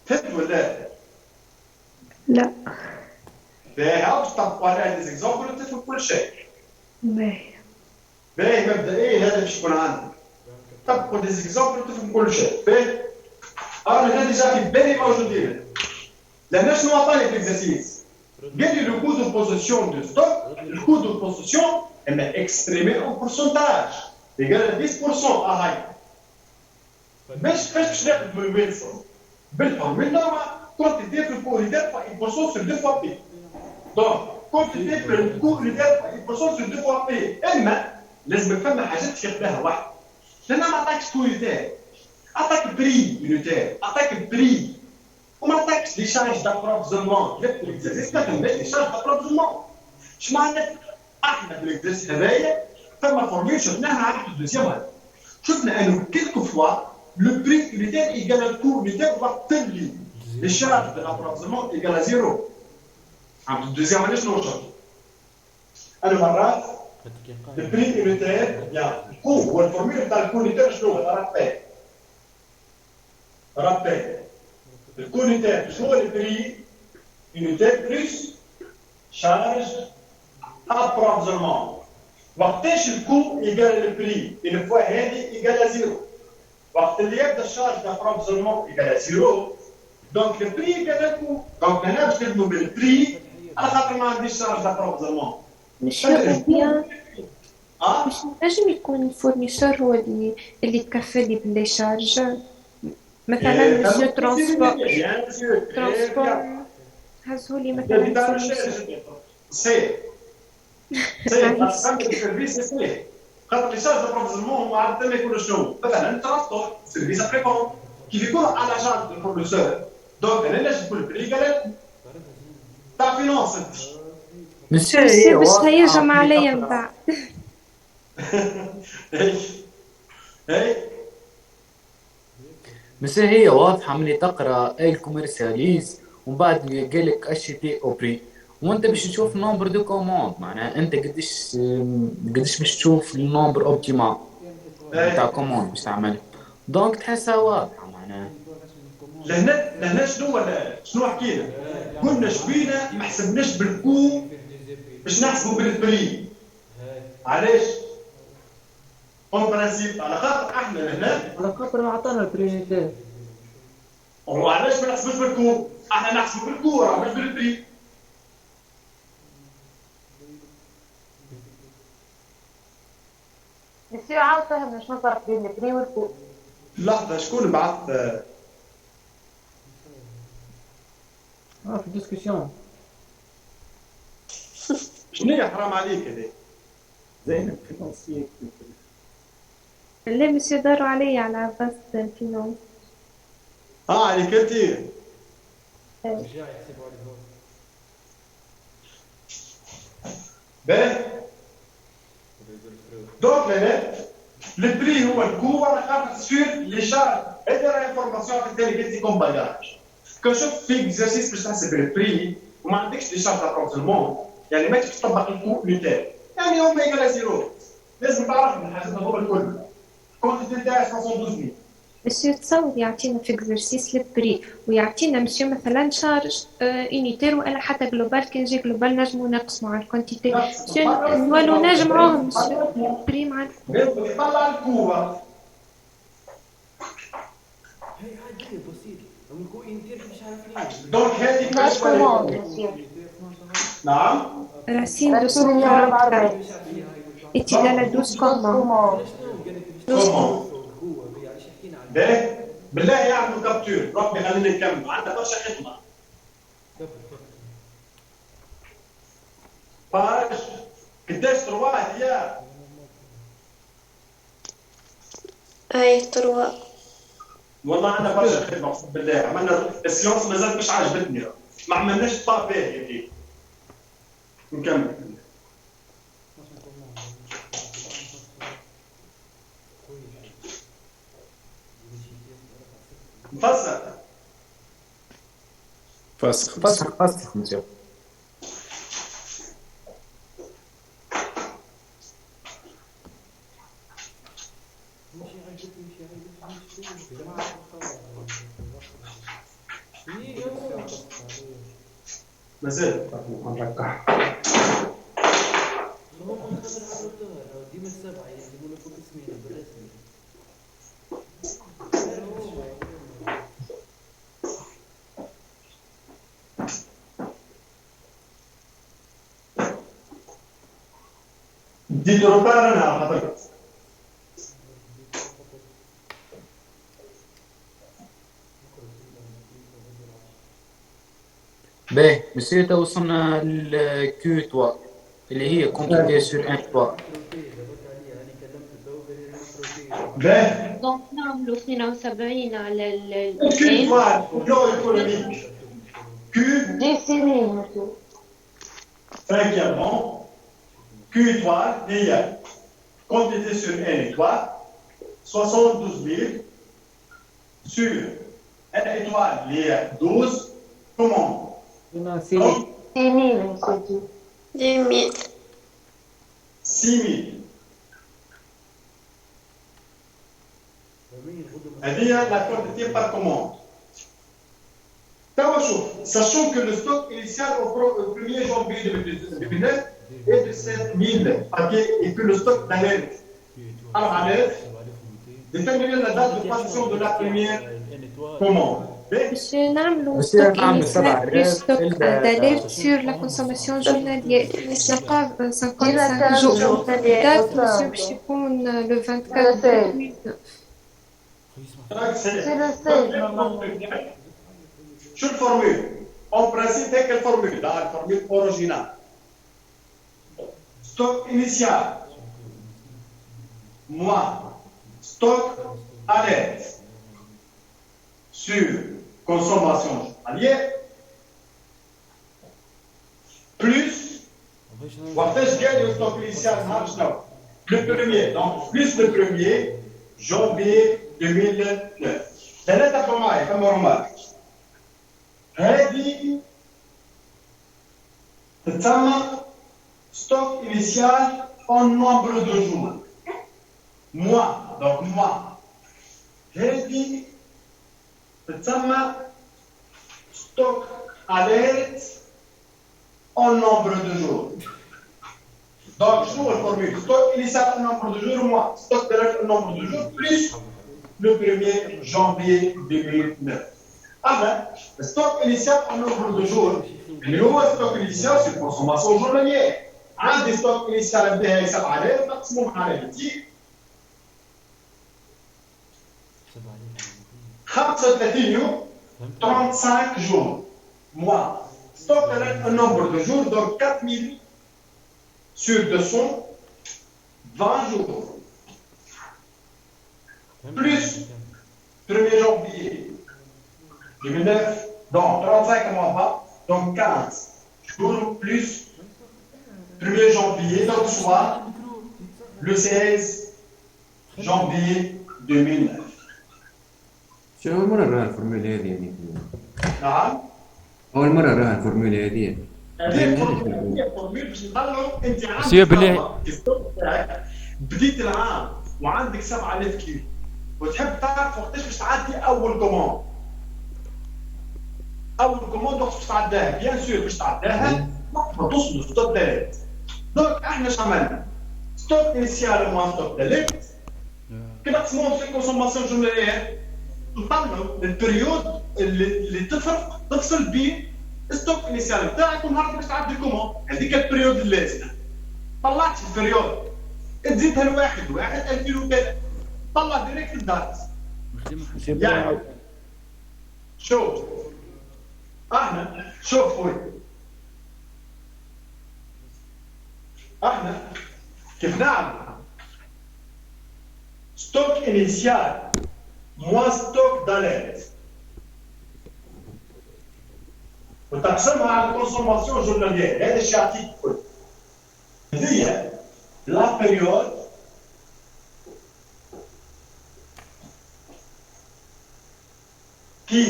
فهمت ولا لا؟ باهي باش نطبقوا عليها دي زيكزامبل وتفهم كل شيء. باهي مبدئيا هذا باش يكون عندك. طبقوا دي زيكزامبل وتفهم كل شيء. باهي انا ديجا في بالي موجودين. لان شنو عطاني في الاكزرسيس؟ قال لي لو كو دو بوزيسيون دو ستوك، الكو دو بوزيسيون اما اكسبريمي اون بورسونتاج يقال 10% هاي. باش ناخذ من ويلسون بالفورمول نورمال كونتيتي في الكو يونيتير فوا 1% سور 2 فوا بي. دونك كونتيتي في الكو يونيتير فوا 1% سور 2 فوا بي. اما لازم تفهم حاجات تشبهها واحد. لان ما عطاكش كو يونيتير، عطاك بري يونيتير، عطاك بري وما عطاكش لي شارج دابروفيزيونمون. كتبت الاكزرسيس ما فهمناش لي شارج دابروفيزيونمون. اش معناتها؟ احنا في الاكزرسيس هذايا فما فورميل شفناها عند الدوزيام هذا شفنا انه كيلكو فوا لو بري يونيتير ايكال الكو يونيتير وقت اللي الشارج دو لابروفيزيونمون ايكال زيرو عند الدوزيام هذا شنو شرط؟ انا مرات البري يونيتير يعني الكو هو الفورميل بتاع الكو يونيتير شنو هو؟ رابيل الكو يونيتير شنو هو البري يونيتير بلس شارج ابروفيزيونمون وقتاش الكو ايكال البري une fois هذه ايكال زيرو وقت اللي يبدا الشارج دابروفيزيونمون ايكال زيرو دونك البري ايكال الكو دونك انا باش نخدموا بالبري على خاطر ما عنديش شارج دابروفيزيونمون مش بيان مش نجم يكون الفورنيسور هو اللي تكفل لي باللي شارج مثلا مسيو ترونسبور هزولي مثلا صحيح السيرفيس صحيح خاطر لي شارج دابروفيزيونمون هما عاده ما يكونوا شنو مثلا ترانسبور سيرفيس ابريكون كيف يكون على شارج الفورنيسور دونك انا نجم نقول بري قال تاع فينونس مسيو باش هيجم عليا من بعد هي بس هي واضحه ملي تقرا اي الكوميرسياليز ومن بعد قالك اتش تي او بري وانت باش تشوف نومبر دو كوموند معناها انت قديش باش تشوف النومبر اوبتيمال تاع كوموند باش تعمل دونك تحسها واضحه معناها لهنا شنو حكينا كنا شبينا ما حسبناش بالكو باش نحسبوا بالبري علاش؟ اون برانسيب على خاطر احنا لهنا على خاطر ما عطانا البريونيتير وعلاش ما نحسبوش بالكو؟ احنا نحسبوا بالكو راه مش بالبري مسيو عاود فهمنا شنو الفرق بين البري والكو لحظه شكون بعث في الديسكسيون شنو هي حرام عليك هذا زينب فينانسيك لا مسيو داروا عليا على عباس فينونس عليك انت باهي دونك لهنا البري هو الكو على خاطر سور لي شارج هذه راه انفورماسيون اللي قلت لكم باغاج كنشوف في اكزرسيس باش تحسب البري وما عندكش دي شارج ابروكسيمون يعني ما تقدرش تطبق الكو يونيتير يعني هما ايكال زيرو لازم تعرف الحاجات هذوما الكل كونتيتي تاعها 112000 مسيو تصور يعطينا في اكزرسيس البري ويعطينا مسيو مثلا شارج يونيتير ولا حتى جلوبال كي نجي جلوبال نجمو نقسمو على الكونتيتي نولو نجمعوهم مسيو البري مع لازم يطلع الكوبا دونك هذه باش كوموند مسيو نعم راسين دو 144 اتجاه 12 كوموند باهي بالله يعملوا كابتور ربي خلينا نكمل عندنا برشا خدمه باش قداش تروا هي اي تروا والله عندنا برشا خدمه اقسم بالله عملنا السيونس مازال مش عجبتني ما عملناش طاب باهي هذيك نكمل فسخ مسيو مازال نركع دي روبار انا حضرتك باهي مسيو تو وصلنا للكيو 3 اللي هي كونتيتي سور ان 3 باهي دونك نعملوا 72 على الكيو 3 لو ايكونوميك كيو ديسيني مسيو cinquièmement Q3 هي quantité sur une étoile, 72 000 sur une étoile liée à 12 commandes. Donc, 6 000, monsieur dit. 10 000. 6 000. هذه la quantité par commande. Sachant que le stock initial au 1er janvier 2009 est de 7 000 paquets et que le stock d'alerte. Alors, alerte, déterminer la date de parution de la première commande. Monsieur نعملوا stock initial plus stock d'alerte sur la consommation journalière. Ça part 55 jours. Date monsieur باش يكون le 24 2009. C'est le 16 normalement. Sur la formule, en principe, c'est quelle formule? Dans la formule originale. Stock initial, moins stock alerte sur consommation journalière, plus, je gagne le stock initial, le premier, donc plus le 1er janvier 2009. C'est l'étape pour moi, comme remarque. هذه تسمى stock initial en nombre de jours. Mois, donc mois. هذه تسمى stock alerte en nombre de jours. Donc, je trouve la formule. Stock initial en nombre de jours, mois. Stock alerte en nombre de jours, plus le 1er janvier 2009. Le stock initial en nombre de jours, le nouveau stock initial, c'est consommation journalière. Un des stocks initial MDA, ça va aller, maximum à l'été. 35 يوم, 35 jours. Mois. Stock un nombre de jours, donc 4000 sur 200, 20 jours. Plus 1er janvier 2009, donc 35 mois pas, donc 15 jours plus 1er janvier, donc soit le 16 janvier 2009. شنو أول مرة نراها الفورمولا هذه يعني؟ نعم؟ أول مرة نراها الفورمولا هذه. سي بلي بديت العام وعندك 7000 كيلو وتحب تعرف وقتاش باش تعدي أول كوموند. أول كوموند وقت باش تعداها، بيان سور باش تعداها ما توصلوا ستوب داليت. دونك احنا اش عملنا؟ ستوب انيسيال موان ستوب داليت كي نقسموهم في كونسوماسيون جورناليير نطلعوا البريود اللي تفصل بين ستوك انيسيال بتاعك ونهار باش تعدي كوموند، هذيك البريود اللازمه. طلعت البريود تزيدها لواحد 2003 طلع ديريكت الدات. يعني شوف احنا شوف خويا احنا كيف نعمل ستوك انيسيال موان ستوك داليرت وتقسمها على الكونسوماسيون جورناليير. هذا الشيء يعطيك الكل. هذه لا بيريود qui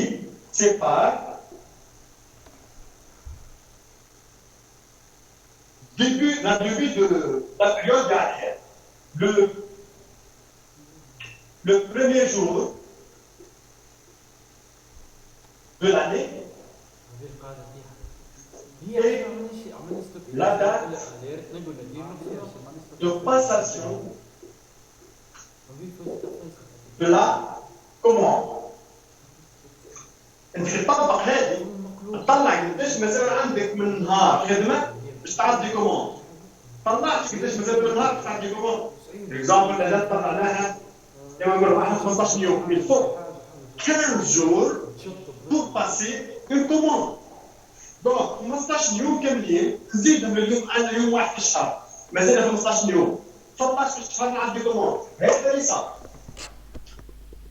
sépare la début de la période dernière. Le premier jour de l'année et la date de passation de la commande. انت تطبق هذه تطلع قداش مازال عندك من نهار خدمه باش تعدي كوموند. طلعت قداش مازال من نهار باش تعدي كوموند. اكزامبل الاداه طلعناها كما نقولوا احنا 15 يوم من فوق 15 جور بور باسي اون كوموند. دونك 15 يوم كاملين تزيدهم اليوم على يوم واحد في الشهر مازال 15 يوم 13 في الشهر نعدي كوموند. هذا اللي صار.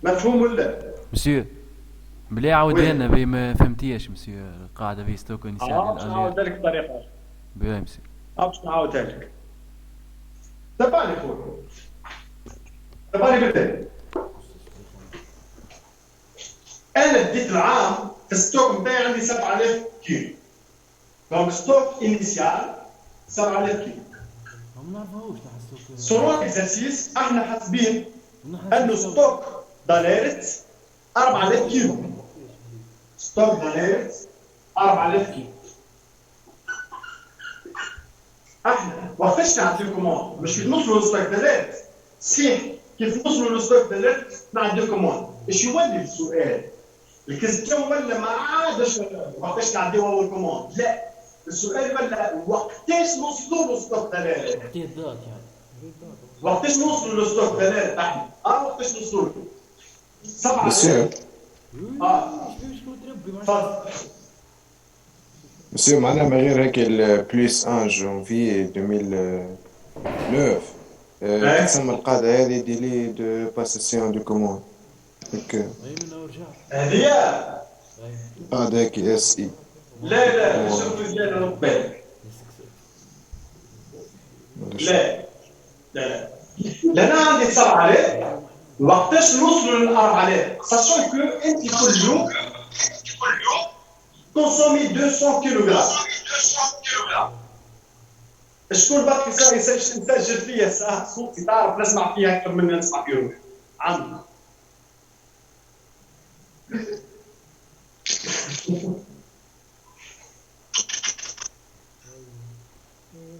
مفهوم ولا؟ مسيو بلي عاودنا بي ما فهمتيش مسيو القاعده في ستوك انيسيال. باش نعاود لك الطريقه. بيان مسيو. باش نعاودها لك. تبعني خويا تبعني بالله. انا بديت العام في الستوك نتاعي عندي 7000 كيلو. دونك ستوك انيسيال 7000 كيلو. سولون اكزرسيس احنا حاسبين انه ستوك داليرت 4000 كيلو. ستوك داليرت 4000 كيلو. احنا وقتاش نعطيو كوموند باش نوصلوا للستوك داليرت صحيح كيف نوصلوا للستوك داليرت نعطيو كوموند. ايش يولي السؤال؟ الكستيون ولا ما عادش وقتاش نعديو اول كوموند؟ لا السؤال ولا وقتاش نوصلوا للستوك داليرت؟ وقتاش نوصلوا للستوك داليرت احنا؟ وقتاش نوصلوا له؟ 7 مسيو تفضل. مسيو معناها من غير هيك البليس 1 جونفي 2009 تسمى القاعدة هذه ديلي دو باسيسيون دو كوموند هيك هذه قاعدة هيك اس اي. لا شوفوا زيادة ربك. لا لأن عندي 7000 وقتاش نوصلوا لل 4000 ساشون كو أنت كل يوم كونسومي 200 كيلوغرام. شكون باقي يسجل فيا ساعة صوتي تعرف نسمع فيها أكثر من نسمع فيهم عندي.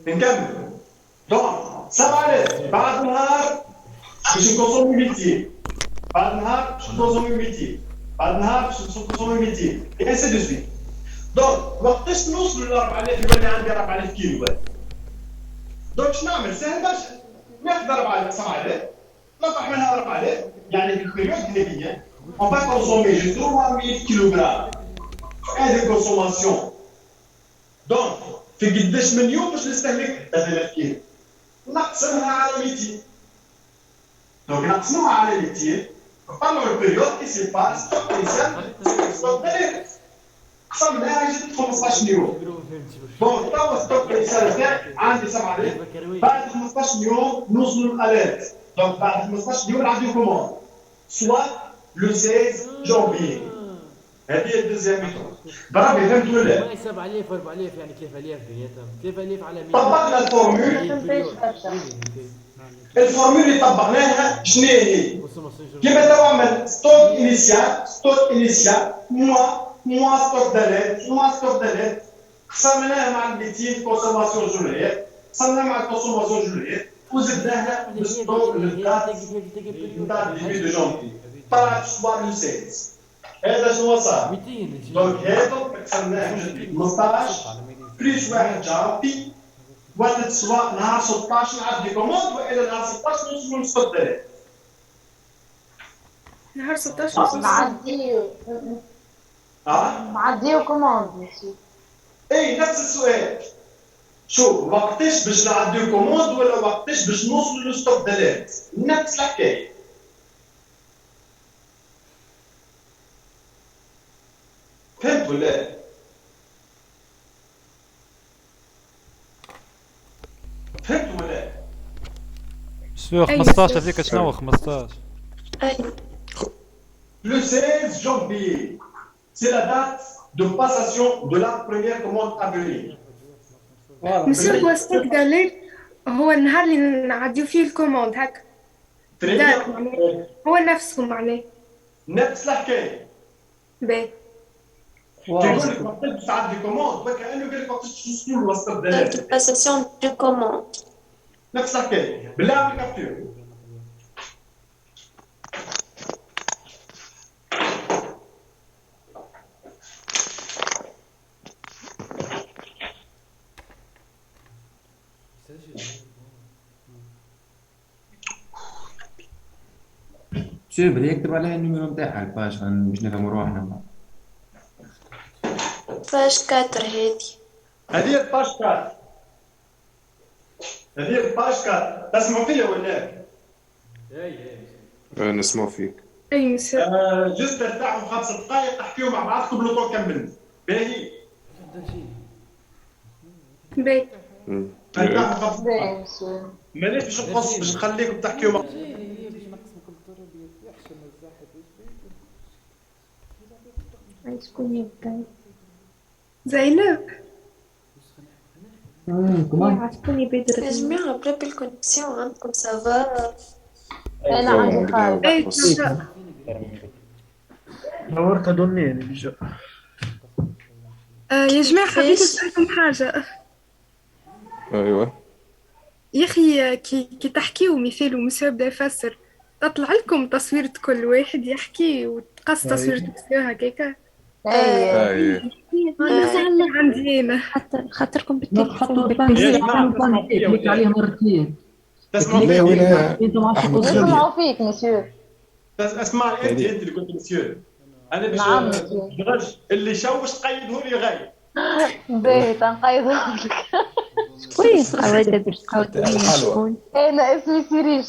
نكمل. دونك 7000 بعد نهار باش نكونسومي 200 بعد نهار باش نكونسومي 200 بعد نهار باش نكونسومي 200 اي انسي دو سويت. دونك وقتاش نوصلوا ل 4000 يولي عندي 4000 كيلو بس. دونك شنو نعمل؟ سهل برشا. ناخذ 4000 7000 نطرح منها 4000 يعني في البريود هذيا اون با كونسومي 300 كيلوغرام. هذه الكونسوماسيون. دونك في قداش من يوم باش نستهلك 3000 كيلو؟ نقسمها على 200. دونك نقسموها على 200 pendant le période qui se passe ستوك داليرت. قسمناها جات 15 يوم. دونك توا ستوك داليرت تاعي عندي 7000 بعد 15 يوم نوصلوا للاليرت. دونك بعد 15 يوم نعديو كوموند سوا لو 16 جونفي. هذه هي الدوزيام ميثود. بربي فهمت ولا لا؟ 7000 و 4000 يعني 3000 بيناتهم 3000 على 100. طبقنا الفورمول. الفورمول اللي طبقناها شنو هي؟ كيما توا عمل ستوك انيسيال موا ستوك داليرت قسمناها مع 200 كونسوماسيون جورية قسمناها مع الكونسوماسيون جورية وزدناها بالستوك للدات ديبي دو جونفي طلعت سوا لو 16. هذا شنو صار؟ دونك هذا قسمناه 15 بليس واحد جانبي ولات سواء نهار 16 نعدي كوموند والا نهار 16 نوصلوا للستوك داليرت. نهار 16 معديو كوموند ماشي. اي نفس السؤال. شوف وقتاش باش نعديو كوموند ولا وقتاش باش نوصلوا للستوك داليرت؟ نفس الحكايه. فهمت ولا؟ فهمت ولا؟ مسيو 15 هذيك شنو 15؟ Le 16 janvier, c'est la date de passation de la première commande à venir. مسيو هو ستوك داليرت هو النهار اللي نعديو فيه الكوموند هكا. هو نفسه معناه. نفس الحكايه. باهي. كيقول لك وقتاش تعدي كوموند وكانه قال لك وقتاش توصلوا لوسط الداليرت. باساسيون دو كوموند. نفس الحكايه بالله على الكابتور. شوف بدا يكتب عليها النيميرو نتاعها الباج باش نفهموا روحنا. باج 4 هذه الباج 4. هذه الباج 4 تسمعوا فيا ولا؟ نسمعوا فيك. اي مسيو. جست ارتاحوا 5 دقائق احكيوا مع بعضكم لو كملنا. باهي. باهي. مانيش باش نقص باش نخليكم تحكيوا مع شكون يبدا؟ زينب شكون يبدا؟ يا جماعة بلا بالكونيكسيون عندكم سافا؟ انا عندي خالد. نورت دونين اللي يا جماعة حبيت نسألكم حاجة. ايوه يا أخي كي تحكيوا مثال ومسيو بدا يفسر تطلع لكم تصويرة كل واحد يحكي وتقص تصويرة مسيو هكاكا؟ عندي أنا خاطركم حطوا البان كليك عليه مرتين. نسمعوا فيك مسيو. اسمع انت اللي كنت مسيو. انا باش اللي شوش قيده لي غايب. باهي تنقيدهم لك. كويس قواعد شكون؟ انا اسمي سيرين.